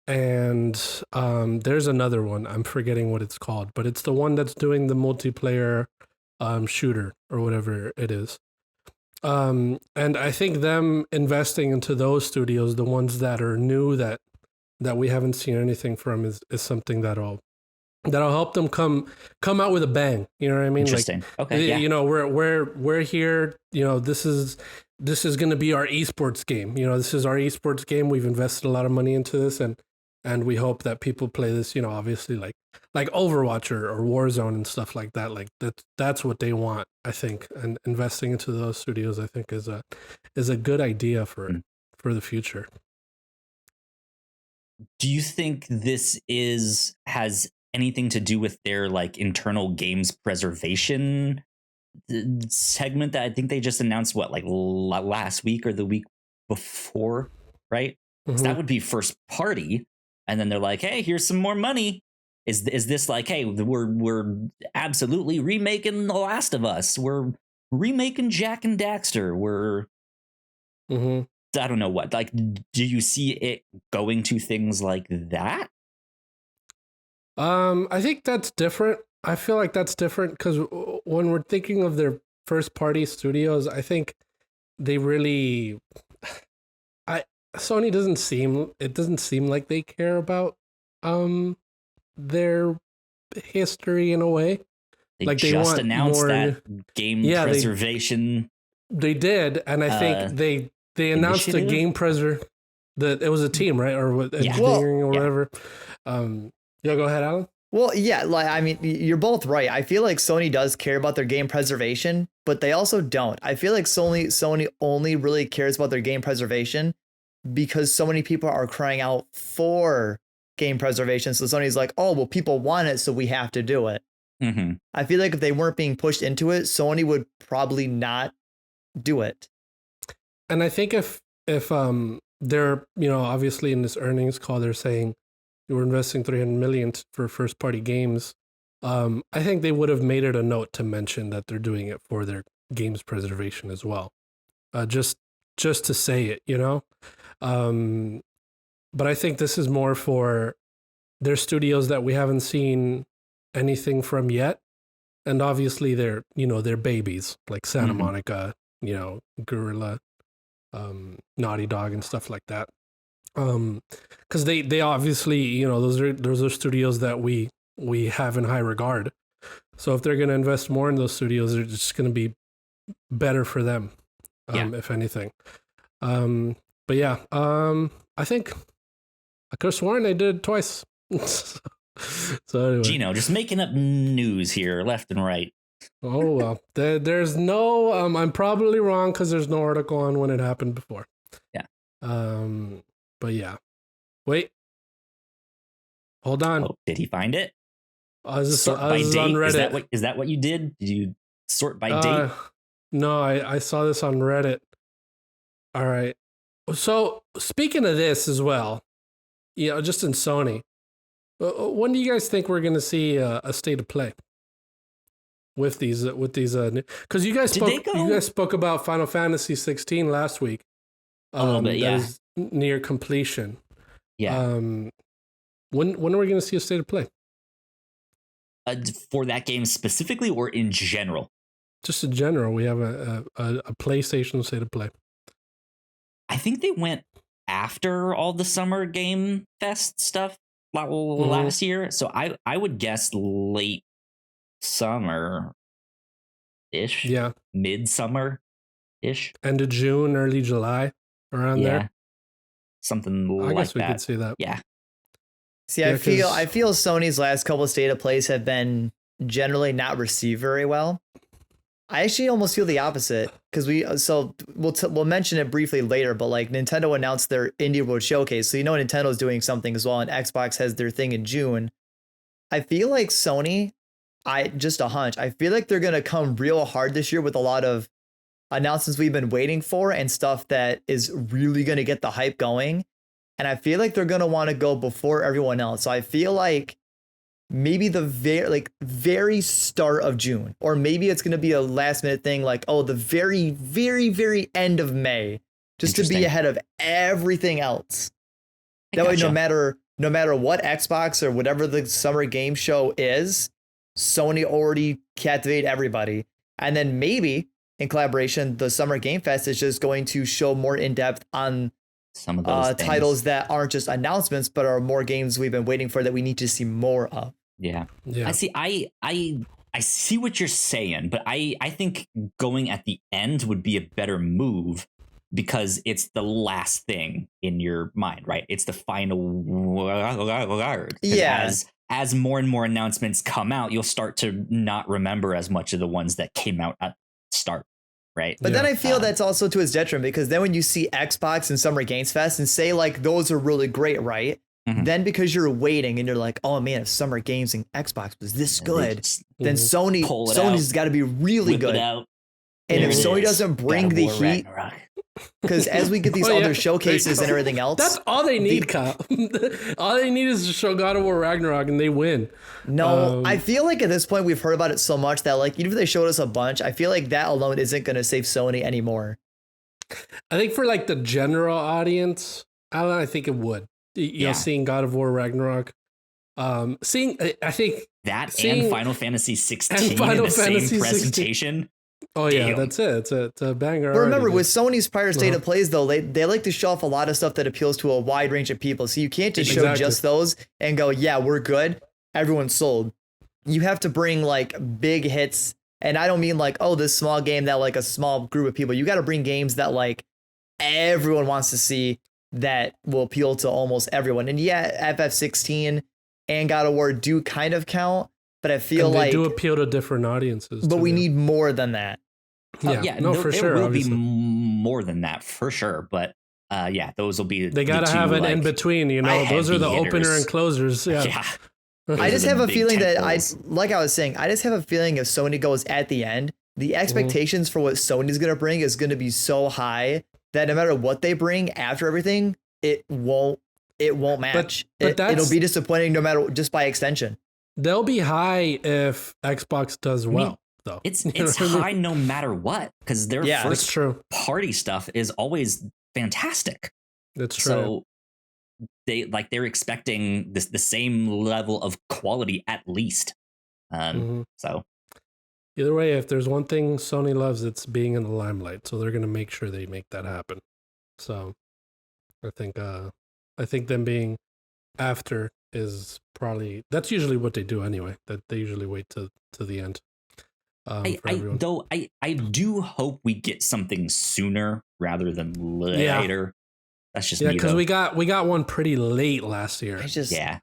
[SPEAKER 1] And there's another one. I'm forgetting what it's called, but it's the one that's doing the multiplayer shooter or whatever it is. And I think them investing into those studios, the ones that are new that we haven't seen anything from, is something that'll help them come out with a bang. You know what I mean?
[SPEAKER 2] Interesting. Okay. Yeah.
[SPEAKER 1] We're here. This is going to be our esports game. This is our esports game. We've invested a lot of money into this, and and we hope that people play this, you know, obviously like Overwatch or Warzone and stuff like that. Like that's what they want, I think, and investing into those studios, I think, is a good idea for the future.
[SPEAKER 2] Do you think this has anything to do with their like internal games preservation segment that I think they just announced last week or the week before, right? So that would be first party, and then they're like, hey, here's some more money. Is this like, hey, we're absolutely remaking The Last of Us, we're remaking Jack and Daxter, we're I don't know what, like, do you see it going to things like that?
[SPEAKER 1] I think that's different. I feel like that's different because when we're thinking of their first party studios, I think they really, Sony doesn't seem like they care about their history in a way.
[SPEAKER 2] They
[SPEAKER 1] like
[SPEAKER 2] just
[SPEAKER 1] they want
[SPEAKER 2] announced
[SPEAKER 1] more,
[SPEAKER 2] that game preservation.
[SPEAKER 1] They did, and I think they announced a game that it was a team, right, or what, engineering or whatever. Yeah, go ahead, Alan.
[SPEAKER 3] Well, yeah, like, I mean, you're both right. I feel like Sony does care about their game preservation, but they also don't. I feel like Sony only really cares about their game preservation because so many people are crying out for game preservation. So Sony's like, oh, well, people want it, so we have to do it. I feel like if they weren't being pushed into it, Sony would probably not do it.
[SPEAKER 1] And I think if they're, you know, obviously in this earnings call, they're saying we're investing $300 million for first party games. I think they would have made it a note to mention that they're doing it for their games preservation as well. Just to say it, you know? But I think this is more for their studios that we haven't seen anything from yet. And obviously they're babies like Santa Monica, you know, Guerrilla, Naughty Dog and stuff like that. Because they obviously, you know, those are studios that we have in high regard. So if they're going to invest more in those studios, they're just going to be better for them, if anything. But yeah, I think I could have sworn they did it twice. So anyway.
[SPEAKER 2] Gino, just making up news here, left and right.
[SPEAKER 1] Oh well, there's no. I'm probably wrong because there's no article on when it happened before.
[SPEAKER 2] Yeah.
[SPEAKER 1] But yeah. Wait. Hold on.
[SPEAKER 2] Oh, did he find it?
[SPEAKER 1] Sort by date. On Reddit.
[SPEAKER 2] Is that what you did? Did you sort by date?
[SPEAKER 1] No, I saw this on Reddit. All right. So speaking of this as well, you know, just in Sony, when do you guys think we're going to see a state of play with these? Because you guys spoke about Final Fantasy 16 last week. That is near completion. Yeah. When are we going to see a state of play?
[SPEAKER 2] For that game specifically, or in general?
[SPEAKER 1] Just in general, we have a PlayStation state of play.
[SPEAKER 2] I think they went after all the Summer Game Fest stuff last year, so I would guess late summer ish. Yeah, midsummer ish.
[SPEAKER 1] End of June, early July, around there.
[SPEAKER 2] Something like that.
[SPEAKER 1] I guess we could see that.
[SPEAKER 2] Yeah.
[SPEAKER 3] See, I feel Sony's last couple of state of plays have been generally not received very well. I actually almost feel the opposite because we'll mention it briefly later, but like Nintendo announced their Indie World Showcase, so you know Nintendo's doing something as well, and Xbox has their thing in June. I feel like Sony, just a hunch, I feel like they're gonna come real hard this year with a lot of announcements we've been waiting for and stuff that is really gonna get the hype going. And I feel like they're gonna want to go before everyone else. So I feel like maybe the very start of June, or maybe it's going to be a last minute thing like, oh, the very, very, very end of May, just to be ahead of everything else. That way, no matter what Xbox or whatever the summer game show is, Sony already captivated everybody. And then maybe in collaboration, the Summer Game Fest is just going to show more in depth on
[SPEAKER 2] some of those
[SPEAKER 3] titles that aren't just announcements, but are more games we've been waiting for that we need to see more of.
[SPEAKER 2] Yeah. I see. I see what you're saying, but I think going at the end would be a better move because it's the last thing in your mind, right? It's the final word.
[SPEAKER 3] Yeah.
[SPEAKER 2] As more and more announcements come out, you'll start to not remember as much of the ones that came out at the start, right?
[SPEAKER 3] But then I feel that's also to his detriment, because then when you see Xbox and Summer Games Fest and say like those are really great, right?
[SPEAKER 2] Mhm.
[SPEAKER 3] Then because you're waiting and you're like, oh man, if Summer Games and Xbox was this good, then Sony's got to be really good. And
[SPEAKER 2] There
[SPEAKER 3] if
[SPEAKER 2] it
[SPEAKER 3] Sony
[SPEAKER 2] is.
[SPEAKER 3] doesn't bring
[SPEAKER 2] God of
[SPEAKER 3] the
[SPEAKER 2] War
[SPEAKER 3] heat,
[SPEAKER 2] Ragnarok.
[SPEAKER 3] because as we get these other showcases and everything else,
[SPEAKER 1] That's all they need, Kyle. All they need is to show God of War Ragnarok and they win.
[SPEAKER 3] no, I feel like at this point we've heard about it so much that like even if they showed us a bunch, I feel like that alone isn't going to save Sony anymore.
[SPEAKER 1] I think for like the general audience, Alan, I think it would. You know, seeing God of War Ragnarok, I think
[SPEAKER 2] And Final Fantasy 16
[SPEAKER 1] and Final
[SPEAKER 2] in the
[SPEAKER 1] Fantasy
[SPEAKER 2] same
[SPEAKER 1] 16.
[SPEAKER 2] presentation.
[SPEAKER 1] Oh yeah,
[SPEAKER 2] Damn.
[SPEAKER 1] that's it. It's a banger.
[SPEAKER 3] But remember,
[SPEAKER 1] already,
[SPEAKER 3] with Sony's prior state of plays, though, they like to show off a lot of stuff that appeals to a wide range of people. So you can't just show
[SPEAKER 1] Exactly.
[SPEAKER 3] just those and go, yeah, we're good. Everyone's sold. You have to bring like big hits. And I don't mean like, oh, this small game that like a small group of people. You got to bring games that like everyone wants to see, that will appeal to almost everyone. And yeah, FF16 and God of War do kind of count, but I feel
[SPEAKER 1] and they
[SPEAKER 3] like
[SPEAKER 1] do appeal to different audiences.
[SPEAKER 3] but
[SPEAKER 1] too,
[SPEAKER 3] we
[SPEAKER 1] yeah.
[SPEAKER 3] need more than that.
[SPEAKER 1] No, for
[SPEAKER 2] there
[SPEAKER 1] sure.
[SPEAKER 2] will
[SPEAKER 1] Obviously.
[SPEAKER 2] be more than that for sure. But those will be.
[SPEAKER 1] They
[SPEAKER 2] the
[SPEAKER 1] gotta
[SPEAKER 2] two,
[SPEAKER 1] have an
[SPEAKER 2] like,
[SPEAKER 1] in between. You know, those are the
[SPEAKER 2] heavy
[SPEAKER 1] opener
[SPEAKER 2] hitters.
[SPEAKER 1] and closers. Yeah.
[SPEAKER 2] Yeah.
[SPEAKER 3] I just
[SPEAKER 2] Those are
[SPEAKER 3] have
[SPEAKER 2] the
[SPEAKER 3] a
[SPEAKER 2] big
[SPEAKER 3] feeling that
[SPEAKER 2] tentpoles.
[SPEAKER 3] like I was saying, I just have a feeling if Sony goes at the end, the expectations for what Sony's going to bring is going to be so high that no matter what they bring after everything, it won't match.
[SPEAKER 1] But
[SPEAKER 3] It'll be disappointing no matter, just by extension.
[SPEAKER 1] They'll be high if Xbox does well, though.
[SPEAKER 2] It's
[SPEAKER 1] You know what I mean?
[SPEAKER 2] high no matter what, because their
[SPEAKER 3] Yeah,
[SPEAKER 1] That's
[SPEAKER 2] first
[SPEAKER 1] true.
[SPEAKER 2] party stuff is always fantastic.
[SPEAKER 1] That's true.
[SPEAKER 2] So they're expecting the same level of quality at least. So
[SPEAKER 1] Either way, if there's one thing Sony loves, it's being in the limelight. So they're going to make sure they make that happen. So I think them being after is probably, that's usually what they do anyway. That they usually wait to the end. For everyone.
[SPEAKER 2] I do hope we get something sooner rather than later. That's just me,
[SPEAKER 1] because
[SPEAKER 2] though.
[SPEAKER 1] we got one pretty late last year.
[SPEAKER 2] Yeah.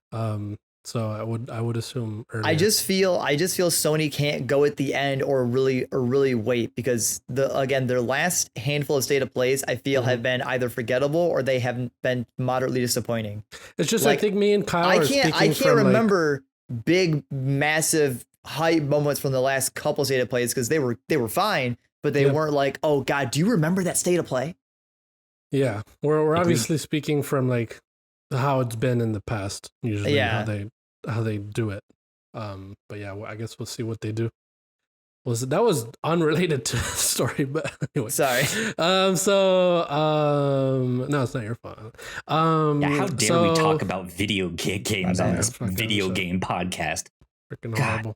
[SPEAKER 1] So I would assume earlier.
[SPEAKER 3] I just feel Sony can't go at the end or really wait, because their last handful of state of plays I feel have been either forgettable or they haven't been moderately disappointing.
[SPEAKER 1] It's just
[SPEAKER 3] like,
[SPEAKER 1] I think me and Kyle
[SPEAKER 3] I
[SPEAKER 1] are
[SPEAKER 3] can't
[SPEAKER 1] speaking from
[SPEAKER 3] remember big massive hype moments from the last couple state of plays, because they were fine, but they weren't like, oh god, do you remember that state of play?
[SPEAKER 1] Yeah, we're obviously speaking from like how it's been in the past, usually how they do it. But yeah, I guess we'll see what they do. That was unrelated to the story, but anyway.
[SPEAKER 3] Sorry.
[SPEAKER 1] No, it's not your fault.
[SPEAKER 2] How dare we talk about video games on this video game podcast?
[SPEAKER 1] Freaking horrible.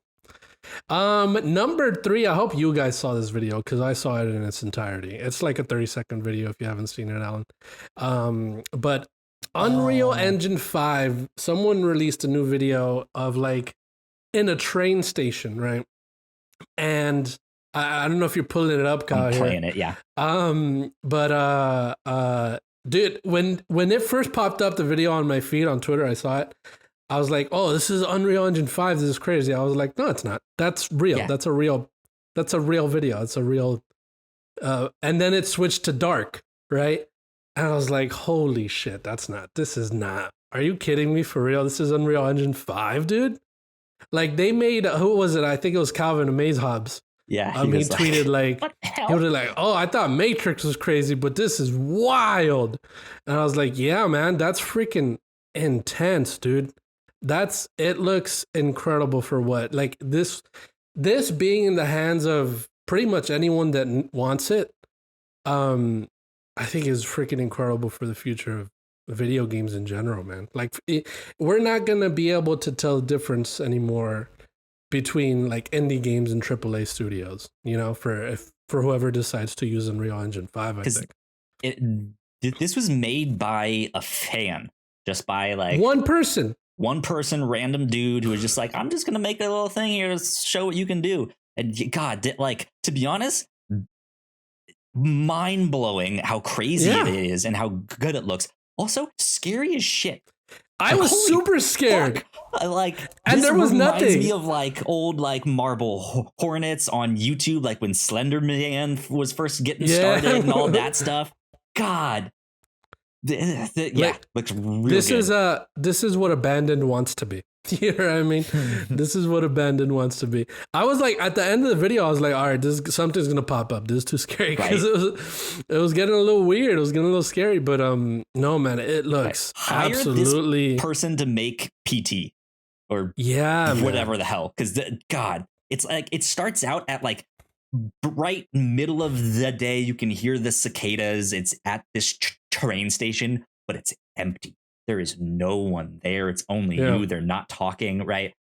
[SPEAKER 1] Number 3, I hope you guys saw this video, because I saw it in its entirety. It's like a 30-second video if you haven't seen it, Alan. But Unreal Engine 5, someone released a new video of like in a train station, right? And I don't know if you're pulling it up, Kyle.
[SPEAKER 2] I'm playing it, yeah.
[SPEAKER 1] Dude, when it first popped up, the video on my feed on Twitter, I saw it. I was like, oh, this is Unreal Engine 5. This is crazy. I was like, no, it's not. That's real.
[SPEAKER 2] Yeah.
[SPEAKER 1] That's a real video. It's a real, and then it switched to dark, right? And I was like, holy shit, this is not. Are you kidding me, for real? This is Unreal Engine 5, dude? Like, they made, who was it? I think it was Calvin Amaze Hobbs.
[SPEAKER 2] Yeah.
[SPEAKER 1] He tweeted like,
[SPEAKER 2] what the hell?
[SPEAKER 1] he was like, oh, I thought Matrix was crazy, but this is wild. And I was like, yeah, man, that's freaking intense, dude. It looks incredible for what? Like, this being in the hands of pretty much anyone that wants it, I think is freaking incredible for the future of video games in general, man. Like, we're not going to be able to tell the difference anymore between like indie games and AAA studios, you know, for whoever decides to use Unreal Engine 5, I think.
[SPEAKER 2] This was made by a fan, just by like
[SPEAKER 1] one person,
[SPEAKER 2] random dude who was just like, I'm just going to make a little thing here to show what you can do. And God, like, to be honest, mind blowing how crazy it is and how good it looks. Also, scary as shit.
[SPEAKER 1] I was super scared.
[SPEAKER 2] Like,
[SPEAKER 1] and there was
[SPEAKER 2] reminds
[SPEAKER 1] nothing.
[SPEAKER 2] me of like old like marble hornets on YouTube, like when Slender Man was first getting started and all that stuff. God, looks really good.
[SPEAKER 1] This is what Abandoned wants to be. You know what I mean? This is what Abandoned wants to be. I was like, at the end of the video, I was like, all right, something's gonna pop up. This is too scary because it was getting a little weird. It was getting a little scary. But no, man, it looks absolutely
[SPEAKER 2] this person to make PT or whatever the hell. Because God, it's like it starts out at like right middle of the day. You can hear the cicadas. It's at this train station, but it's empty. There is no one there. It's only you. They're not talking, right?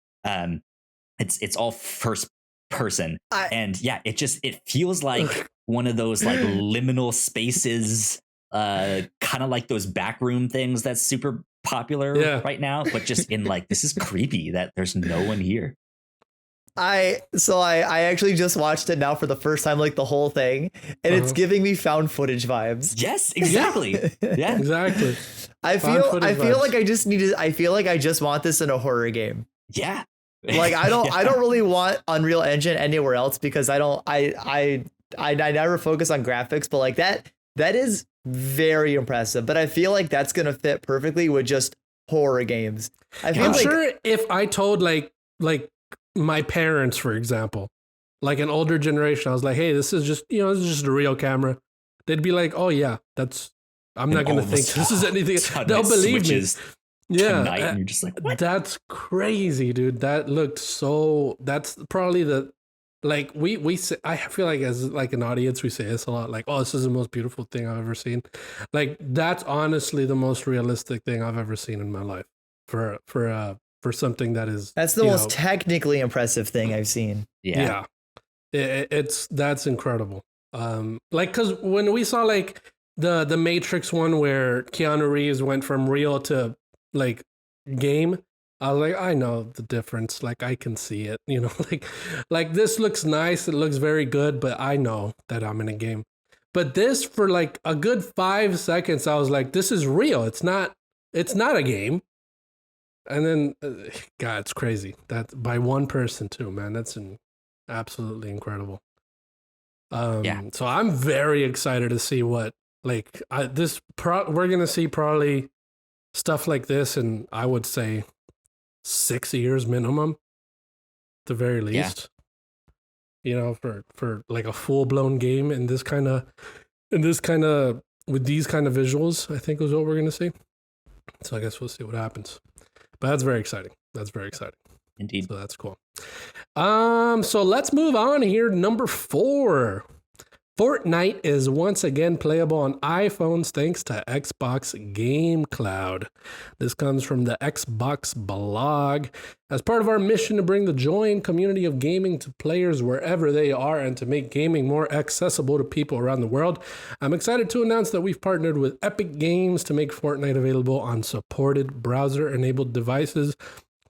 [SPEAKER 2] It's all first person. It feels like one of those like liminal spaces, kind of like those backroom things that's super popular right now, but just in like, this is creepy that there's no one here.
[SPEAKER 3] I actually just watched it now for the first time, like the whole thing, and it's giving me found footage vibes.
[SPEAKER 2] Yes, exactly. Yeah,
[SPEAKER 1] exactly.
[SPEAKER 3] I feel like I feel like I just want this in a horror game.
[SPEAKER 2] Yeah.
[SPEAKER 3] Like I don't really want Unreal Engine anywhere else because I never focus on graphics, but like that is very impressive. But I feel like that's gonna fit perfectly with just horror games.
[SPEAKER 1] I'm sure if I told like my parents, for example, like an older generation, I was like, hey, this is just a real camera. They'd be like, oh yeah, I'm not going to think this is anything. They'll believe me. Yeah.
[SPEAKER 2] Tonight, and you're just like, what?
[SPEAKER 1] That's crazy, dude. That looked that's probably we say, I feel like as like an audience, we say this a lot, like, oh, this is the most beautiful thing I've ever seen. Like that's honestly the most realistic thing I've ever seen in my life for something that's
[SPEAKER 3] the most technically impressive thing I've seen.
[SPEAKER 1] Yeah. That's incredible. Like, cause when we saw like the Matrix one where Keanu Reeves went from real to like game, I was like, I know the difference. Like I can see it, like this looks nice. It looks very good, but I know that I'm in a game. But this for like a good 5 seconds, I was like, this is real. It's not a game. And then, God, it's crazy. That by one person too, man. That's absolutely incredible. So I'm very excited to see what we're gonna see probably stuff like this, and I would say 6 years minimum, at the very least. For like a full blown game with these kind of visuals, I think is what we're gonna see. So I guess we'll see what happens. But that's very exciting.
[SPEAKER 2] Indeed.
[SPEAKER 1] So that's cool. So let's move on here. Number 4. Fortnite is once again playable on iPhones thanks to Xbox Game Cloud. This comes from the Xbox blog. As part of our mission to bring the joy and community of gaming to players wherever they are and to make gaming more accessible to people around the world, I'm excited to announce that we've partnered with Epic Games to make Fortnite available on supported browser-enabled devices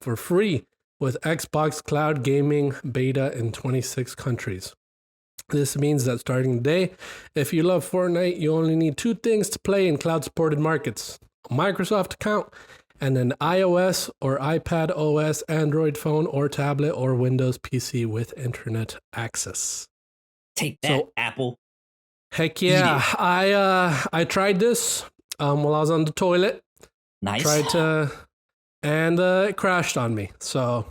[SPEAKER 1] for free with Xbox Cloud Gaming beta in 26 countries. This means that starting today, if you love Fortnite, you only need 2 things to play in cloud-supported markets: a Microsoft account and an iOS or iPad OS, Android phone or tablet or Windows PC with internet access.
[SPEAKER 2] Take that, Apple.
[SPEAKER 1] Heck yeah. I tried this while I was on the toilet.
[SPEAKER 2] Nice.
[SPEAKER 1] And it crashed on me. So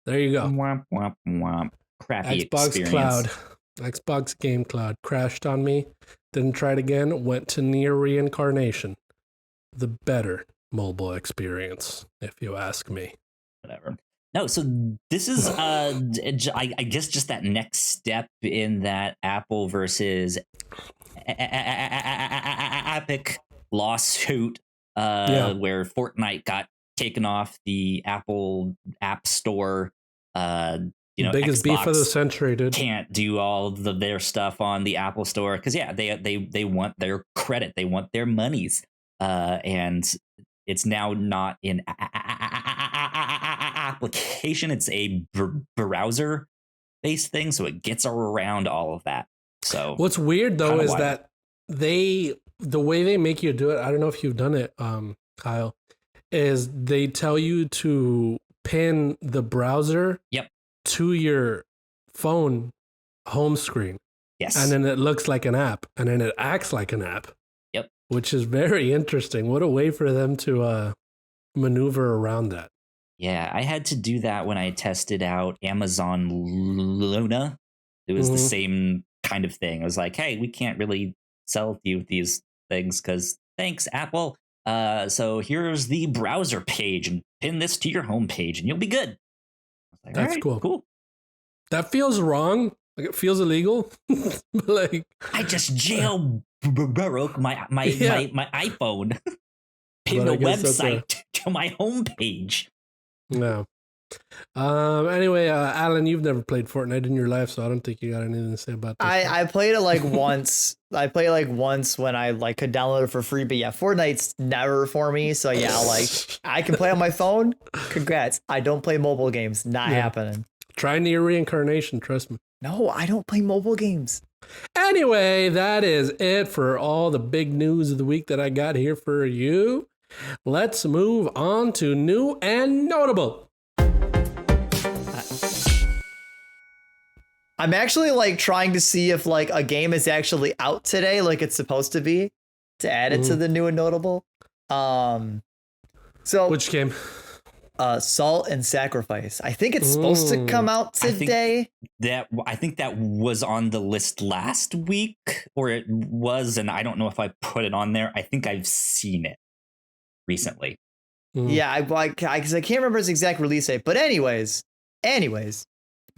[SPEAKER 1] there you go.
[SPEAKER 2] Womp, womp, womp. Crappy
[SPEAKER 1] Xbox
[SPEAKER 2] experience.
[SPEAKER 1] Cloud. Xbox Game Cloud crashed on me. Didn't try it again. Went to near reincarnation. The better mobile experience, if you ask me.
[SPEAKER 2] Whatever. No, so this is, I guess, just that next step in that Apple versus Epic lawsuit, where Fortnite got taken off the Apple App Store.
[SPEAKER 1] Biggest
[SPEAKER 2] Xbox
[SPEAKER 1] beef of the century, dude.
[SPEAKER 2] Can't do all their stuff on the Apple Store because they want their credit, they want their monies, and it's now not in application. It's a browser based thing, so it gets around all of that. So
[SPEAKER 1] what's weird though is
[SPEAKER 2] wild.
[SPEAKER 1] that the way they make you do it, I don't know if you've done it, Kyle, is they tell you to pin the browser
[SPEAKER 2] Yep.
[SPEAKER 1] to your phone home screen.
[SPEAKER 2] Yes.
[SPEAKER 1] And then it looks like an app, and then it acts like an app.
[SPEAKER 2] Yep.
[SPEAKER 1] Which is very interesting. What a way for them to maneuver around that.
[SPEAKER 2] Yeah, I had to do that when I tested out Amazon Luna. It was the same kind of thing. I was like, hey, we can't really sell you these things because thanks, Apple. So here's the browser page and pin this to your home page and you'll be good. I was like,
[SPEAKER 1] That's
[SPEAKER 2] all right,
[SPEAKER 1] cool.
[SPEAKER 2] Cool.
[SPEAKER 1] That feels wrong. Like it feels illegal. Like
[SPEAKER 2] I just jailbroke my iPhone. Pinned
[SPEAKER 1] But I
[SPEAKER 2] a
[SPEAKER 1] guess that's
[SPEAKER 2] website to my homepage.
[SPEAKER 1] no. Anyway, Alan, you've never played Fortnite in your life, so I don't think you got anything to say about this.
[SPEAKER 3] I played it like once. I played it like once when I like could download it for free. But yeah, Fortnite's never for me. So yeah, like I can play on my phone. Congrats. I don't play mobile games. Not happening.
[SPEAKER 1] Try Near Reincarnation, trust me.
[SPEAKER 3] No, I don't play mobile games.
[SPEAKER 1] Anyway, that is it for all the big news of the week that I got here for you. Let's move on to new and notable.
[SPEAKER 3] I'm actually like trying to see if like a game is actually out today, like it's supposed to be, to add it to the new and notable. So
[SPEAKER 1] Which game?
[SPEAKER 3] Salt and Sacrifice. I think it's supposed to come out today.
[SPEAKER 2] I think that was on the list last week, or it was, and I don't know if I put it on there. I think I've seen it recently.
[SPEAKER 3] Yeah, I can't remember its exact release date. But anyways,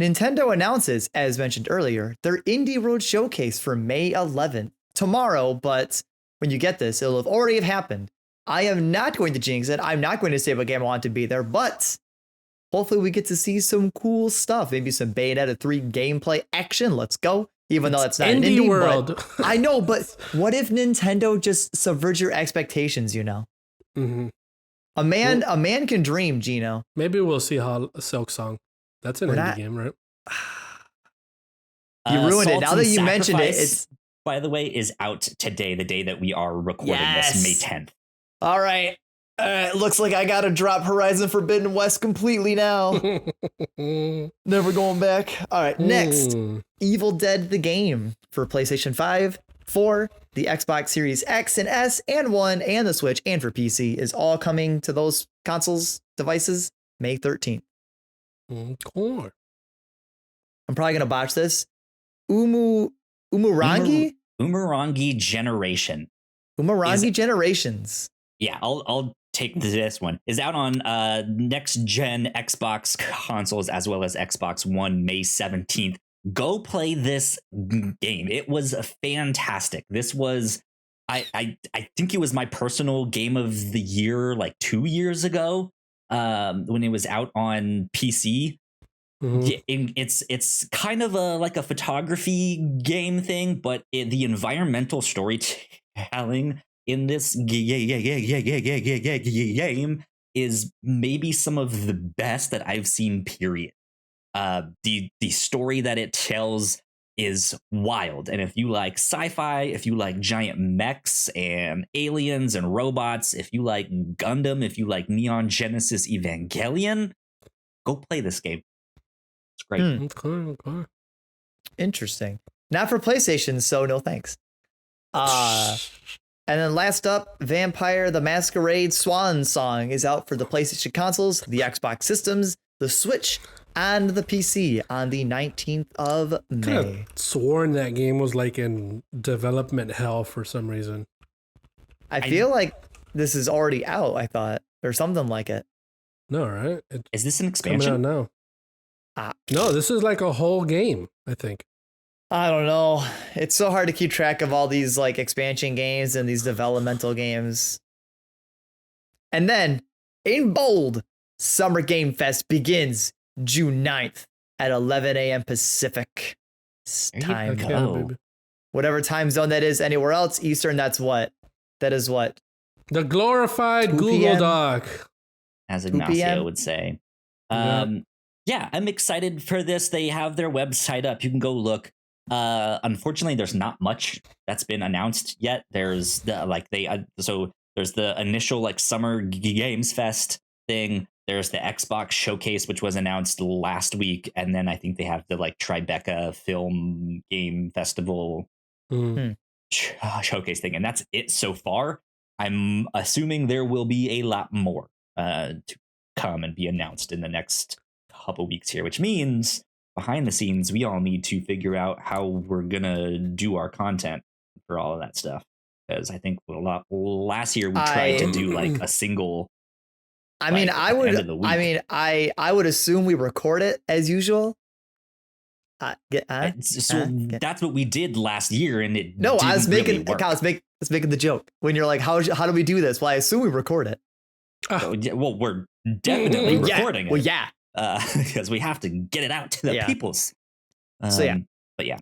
[SPEAKER 3] Nintendo announces, as mentioned earlier, their Indie Road Showcase for May 11th, tomorrow. But when you get this, it'll have already happened. I am not going to jinx it. I'm not going to say what game I want to be there, but hopefully we get to see some cool stuff. Maybe some Bayonetta 3 gameplay action. Let's go. Even though it's not an indie world. I know, but what if Nintendo just subverts your expectations, you know?
[SPEAKER 1] Mm-hmm.
[SPEAKER 3] A man can dream, Gino.
[SPEAKER 1] Maybe we'll see how Silk Song. That's an indie game, right?
[SPEAKER 3] You ruined it. Now that you mentioned it,
[SPEAKER 2] it's, by the way, is out today, the day that we are recording this, May 10th.
[SPEAKER 3] All right. Looks like I got to drop Horizon Forbidden West completely now. Never going back. All right. Next, Evil Dead the game for PlayStation 5, 4, the Xbox Series X and S, and 1, and the Switch, and for PC is all coming to those consoles, devices, May 13th.
[SPEAKER 1] Cool.
[SPEAKER 3] I'm probably going to botch this. Umurangi
[SPEAKER 2] Generation.
[SPEAKER 3] Umurangi Generations.
[SPEAKER 2] Yeah, I'll take this one. Is out on next gen Xbox consoles as well as Xbox One May 17th. Go play this game. It was fantastic. This was I think it was my personal game of the year like 2 years ago when it was out on PC. It's kind of like a photography game thing, but the environmental storytelling in this game is maybe some of the best that I've seen, period. The story that it tells is wild, and if you like sci-fi, if you like giant mechs and aliens and robots, if you like Gundam, if you like Neon Genesis Evangelion, go play this game. It's great.
[SPEAKER 1] Okay.
[SPEAKER 3] Interesting. Not for PlayStation, so no thanks. And then last up, Vampire the Masquerade Swan Song is out for the PlayStation consoles, the Xbox systems, the Switch, and the PC on the 19th of May.
[SPEAKER 1] Could have sworn that game was like in development hell for some reason.
[SPEAKER 3] I feel like this is already out, I thought, or something like it.
[SPEAKER 1] No, right?
[SPEAKER 2] Is this an expansion?
[SPEAKER 1] Coming out now. No, this is like a whole game, I think.
[SPEAKER 3] I don't know. It's so hard to keep track of all these like expansion games and these developmental games. And then, in bold, Summer Game Fest begins June 9th at 11 a.m. Pacific time. Whatever time zone that is anywhere else, Eastern, that's what? That is what?
[SPEAKER 1] The glorified Google Doc.
[SPEAKER 2] As Ignacio would say. Yeah, I'm excited for this. They have their website up. You can go look. Unfortunately, there's not much that's been announced yet. There's there's the initial like Summer Games Fest thing. There's the Xbox Showcase, which was announced last week, and then I think they have the like Tribeca Film Game Festival showcase thing, and that's it so far. I'm assuming there will be a lot more to come and be announced in the next couple weeks here, which means behind the scenes we all need to figure out how we're gonna do our content for all of that stuff, because I think last year we tried to do like a single.
[SPEAKER 3] I mean, I would assume we record it as usual.
[SPEAKER 2] That's what we did last year, and it
[SPEAKER 3] no, I was making
[SPEAKER 2] really
[SPEAKER 3] I was making the joke when you're like, how do we do this? Well, I assume we record it.
[SPEAKER 2] Well, we're definitely recording it.
[SPEAKER 3] Well, yeah,
[SPEAKER 2] because we have to get it out to the peoples. But yeah,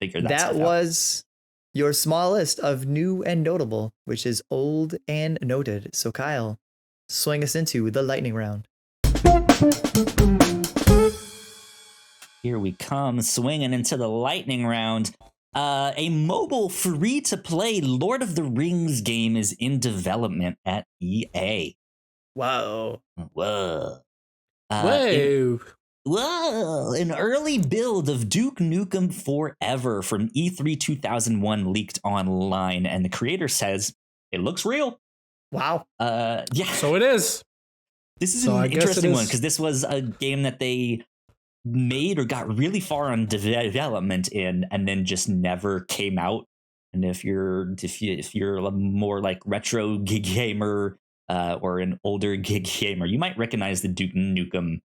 [SPEAKER 2] figure
[SPEAKER 3] that was your small list of new and notable, which is old and noted. So Kyle, swing us into the lightning round.
[SPEAKER 2] Here we come, swinging into the lightning round. A mobile free-to-play Lord of the Rings game is in development at EA.
[SPEAKER 3] Whoa.
[SPEAKER 2] Whoa.
[SPEAKER 1] Whoa.
[SPEAKER 2] An early build of Duke Nukem Forever from E3 2001 leaked online, and the creator says it looks real.
[SPEAKER 3] Wow.
[SPEAKER 2] Yeah.
[SPEAKER 1] So it is.
[SPEAKER 2] This is an interesting one, because this was a game that they made or got really far on development in, and then just never came out. And if you're a more like retro gamer or an older gamer, you might recognize the Duke Nukem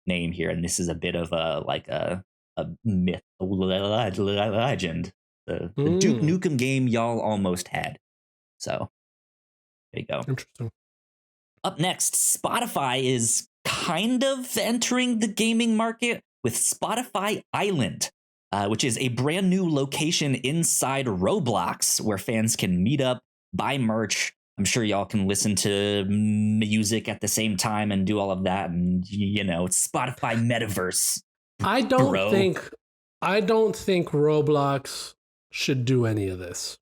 [SPEAKER 2] name here. And this is a bit of a myth, a legend. The Duke Nukem game y'all almost had. So there you go.
[SPEAKER 1] Interesting.
[SPEAKER 2] Up next, Spotify is kind of entering the gaming market with Spotify Island, which is a brand new location inside Roblox where fans can meet up, buy merch. I'm sure y'all can listen to music at the same time and do all of that. And, it's Spotify Metaverse.
[SPEAKER 1] I don't think Roblox should do any of this.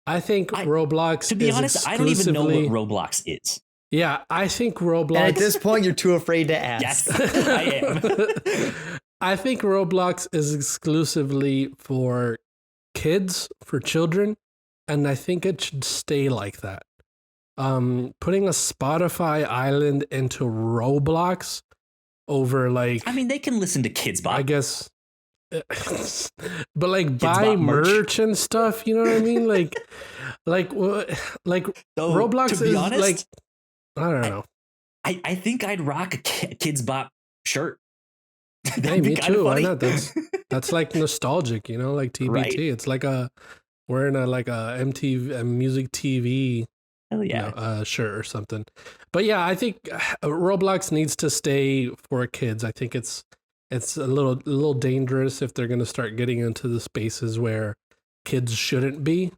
[SPEAKER 1] I think Roblox,
[SPEAKER 2] to be honest, I don't even know what Roblox is.
[SPEAKER 1] Yeah, I think Roblox...
[SPEAKER 3] And at this point, you're too afraid to ask.
[SPEAKER 2] Yes, I am.
[SPEAKER 1] I think Roblox is exclusively for kids, for children, and I think it should stay like that. Putting a Spotify Island into Roblox over like...
[SPEAKER 2] I mean, they can listen to Kids Bop.
[SPEAKER 1] I guess... but like buy merch and stuff, you know what I mean? Like Roblox
[SPEAKER 2] to be
[SPEAKER 1] is
[SPEAKER 2] honest,
[SPEAKER 1] like... I don't know.
[SPEAKER 2] I think I'd rock a Kids Bop shirt.
[SPEAKER 1] Hey, me too. Why not? That's like nostalgic, like TBT. Right. It's like wearing a MTV a music TV shirt or something. But yeah, I think Roblox needs to stay for kids. I think it's a little dangerous if they're going to start getting into the spaces where kids shouldn't be.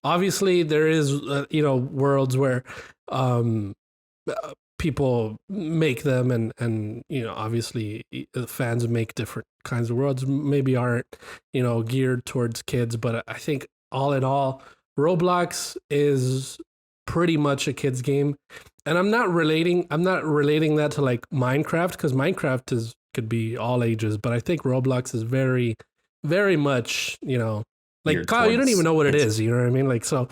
[SPEAKER 1] Obviously there is worlds where people make them and obviously fans make different kinds of worlds, maybe aren't geared towards kids, but I think all in all Roblox is pretty much a kids game. And I'm not relating that to like Minecraft, because Minecraft could be all ages, but I think Roblox is very, very much like Kyle, you don't even know what it is. You know what I mean? Like, so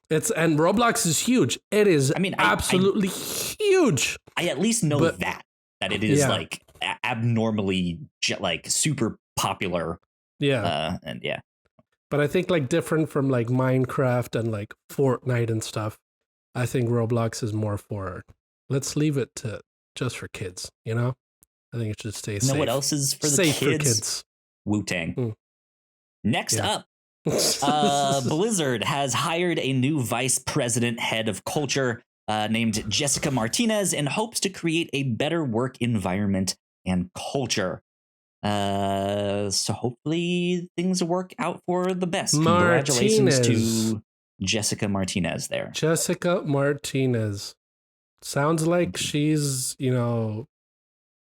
[SPEAKER 1] and Roblox is huge. It is. I mean, absolutely huge.
[SPEAKER 2] I at least know that it is like abnormally like super popular.
[SPEAKER 1] Yeah.
[SPEAKER 2] And yeah.
[SPEAKER 1] But I think like different from like Minecraft and like Fortnite and stuff, I think Roblox is more for, let's leave it to just for kids. I think it should stay safe.
[SPEAKER 2] You know what else is for the
[SPEAKER 1] safe
[SPEAKER 2] kids?
[SPEAKER 1] For kids.
[SPEAKER 2] Wu-Tang. Next up. Blizzard has hired a new vice president head of culture named Jessica Martinez in hopes to create a better work environment and culture. So hopefully things work out for the best. Congratulations to Jessica Martinez there.
[SPEAKER 1] Jessica Martinez. Sounds like she's,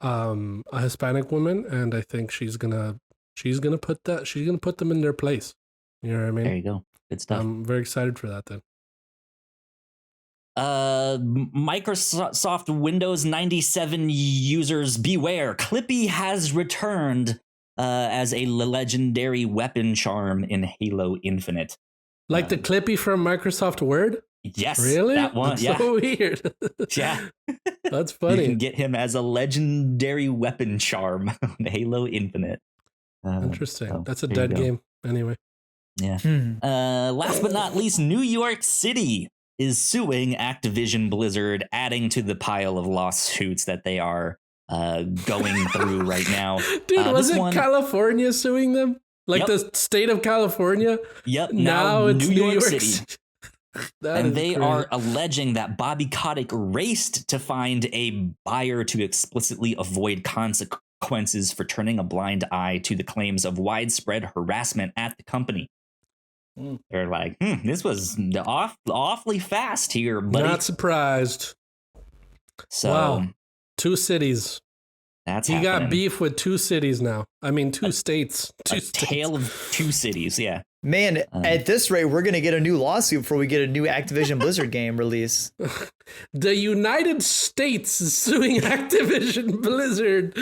[SPEAKER 1] a Hispanic woman, and I think she's gonna put them in their place. You know what I mean?
[SPEAKER 2] There you go. Good stuff.
[SPEAKER 1] I'm very excited for that then.
[SPEAKER 2] Microsoft Windows 97 users beware. Clippy has returned as a legendary weapon charm in Halo Infinite.
[SPEAKER 1] Like the Clippy from Microsoft Word?
[SPEAKER 2] Yes.
[SPEAKER 1] Really?
[SPEAKER 2] That one.
[SPEAKER 1] That's
[SPEAKER 2] yeah.
[SPEAKER 1] so weird.
[SPEAKER 2] Yeah.
[SPEAKER 1] That's funny.
[SPEAKER 2] You can get him as a legendary weapon charm on Halo Infinite.
[SPEAKER 1] Interesting.
[SPEAKER 2] So
[SPEAKER 1] That's a dead game anyway.
[SPEAKER 2] Yeah. Last but not least, New York City is suing Activision Blizzard, adding to the pile of lawsuits that they are going through right now.
[SPEAKER 1] Dude, wasn't California suing them? Like the state of California?
[SPEAKER 2] Yep.
[SPEAKER 1] Now it's New York City.
[SPEAKER 2] And they are alleging that Bobby Kotick raced to find a buyer to explicitly avoid consequences for turning a blind eye to the claims of widespread harassment at the company. They're like, this was awfully fast here, buddy.
[SPEAKER 1] Not surprised.
[SPEAKER 2] So,
[SPEAKER 1] wow. 2 cities.
[SPEAKER 2] That's
[SPEAKER 1] he
[SPEAKER 2] happening.
[SPEAKER 1] got beef with 2 cities now. I mean, 2 states.
[SPEAKER 2] Tale of 2 cities, yeah.
[SPEAKER 3] Man, at this rate, we're going to get a new lawsuit before we get a new Activision Blizzard game release.
[SPEAKER 1] The United States is suing Activision Blizzard.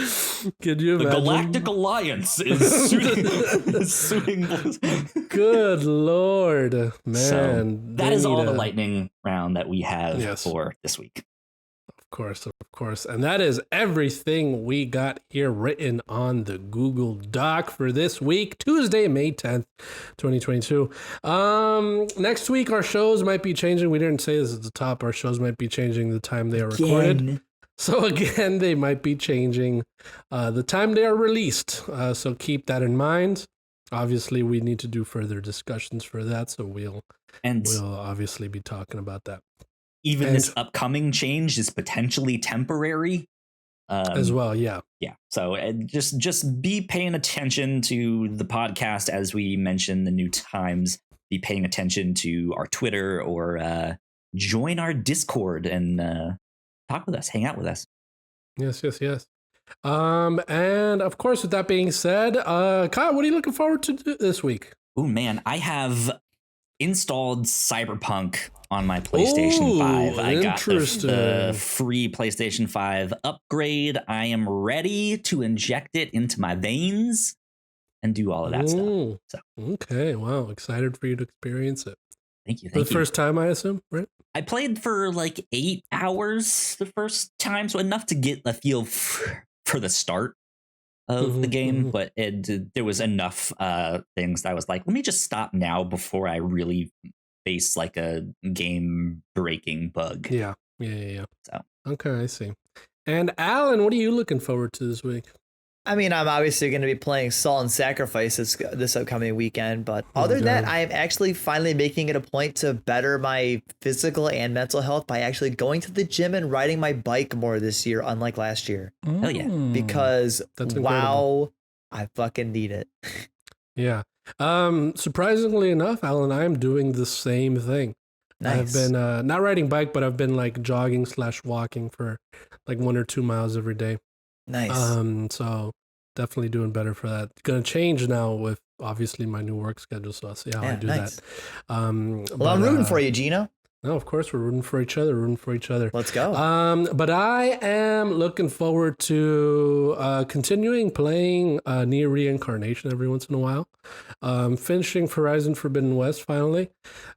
[SPEAKER 1] Could you imagine?
[SPEAKER 2] The Galactic Alliance is suing Blizzard.
[SPEAKER 1] Good Lord, man.
[SPEAKER 2] So that is all the lightning round that we have for this week.
[SPEAKER 1] Of course. And that is everything we got here written on the Google Doc for this week, Tuesday, May 10th, 2022. Next week, our shows might be changing. We didn't say this at the top. Our shows might be changing the time they are recorded. So again, they might be changing the time they are released. So keep that in mind. Obviously, we need to do further discussions for that. So we'll obviously be talking about that.
[SPEAKER 2] Even this upcoming change is potentially temporary
[SPEAKER 1] as well. Yeah.
[SPEAKER 2] So just be paying attention to the podcast as we mention the new times. Be paying attention to our Twitter or join our Discord and talk with us, hang out with us.
[SPEAKER 1] Yes. And of course, with that being said, Kyle, what are you looking forward to this week?
[SPEAKER 2] Oh man, I have installed Cyberpunk on my PlayStation 5. I got the free PlayStation 5 upgrade. I am ready to inject it into my veins and do all of that stuff. So.
[SPEAKER 1] Okay, wow, excited for you to experience it.
[SPEAKER 2] Thank you.
[SPEAKER 1] For the first time, I assume, right?
[SPEAKER 2] I played for like 8 hours the first time, so enough to get a feel for the start of the game, but there was enough things that I was like, let me just stop now before I really face like a game breaking bug.
[SPEAKER 1] Yeah.
[SPEAKER 2] So
[SPEAKER 1] okay, I see. And Alan, what are you looking forward to this week?
[SPEAKER 3] I mean, I'm obviously going to be playing Salt and Sacrifice this upcoming weekend, but other than that, I am actually finally making it a point to better my physical and mental health by actually going to the gym and riding my bike more this year, unlike last year.
[SPEAKER 2] Hell yeah.
[SPEAKER 3] Because, wow, I fucking need it.
[SPEAKER 1] Yeah. Surprisingly enough, Alan, I am doing the same thing.
[SPEAKER 3] Nice.
[SPEAKER 1] I've been not riding bike, but I've been like jogging / walking for like 1 or 2 miles every day.
[SPEAKER 3] Nice.
[SPEAKER 1] So definitely doing better for that. Gonna change now with obviously my new work schedule, so I'll see how I do that.
[SPEAKER 3] Well, I'm rooting for you, Gino.
[SPEAKER 1] No, of course we're rooting for each other.
[SPEAKER 3] Let's go.
[SPEAKER 1] But I am looking forward to continuing playing Nier Reincarnation every once in a while. Finishing Horizon Forbidden West finally,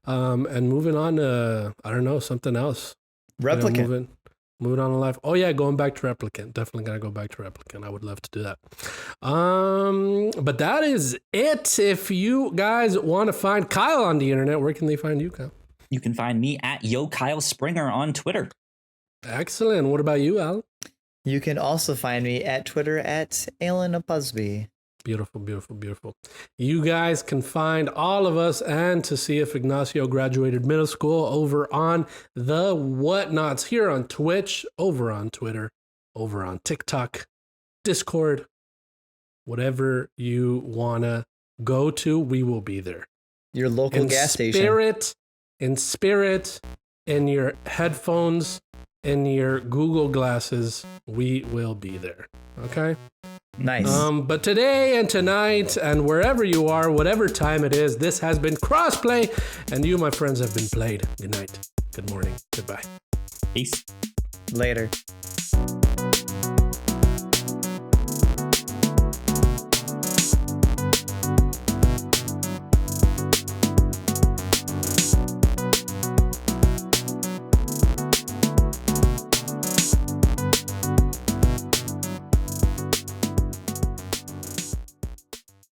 [SPEAKER 1] and moving on to something else.
[SPEAKER 3] Replicant.
[SPEAKER 1] You know, moving on in life. Oh yeah, going back to Replicant. Definitely gonna go back to Replicant. I would love to do that. But that is it. If you guys want to find Kyle on the internet, where can they find you, Kyle?
[SPEAKER 2] You can find me at YoKyleSpringer on Twitter.
[SPEAKER 1] Excellent. What about you, Al?
[SPEAKER 3] You can also find me at Twitter at Alan Busby.
[SPEAKER 1] Beautiful. You guys can find all of us and to see if Ignacio graduated middle school over on the Whatnots here on Twitch, over on Twitter, over on TikTok, Discord, whatever you want to go to, we will be there.
[SPEAKER 3] Your local gas station.
[SPEAKER 1] In spirit, in your headphones, in your Google glasses, we will be there. Okay?
[SPEAKER 3] Nice.
[SPEAKER 1] But today and tonight and wherever you are, whatever time it is, this has been Crossplay, and you, my friends, have been played. Good night. Good morning. Goodbye.
[SPEAKER 2] Peace.
[SPEAKER 3] Later.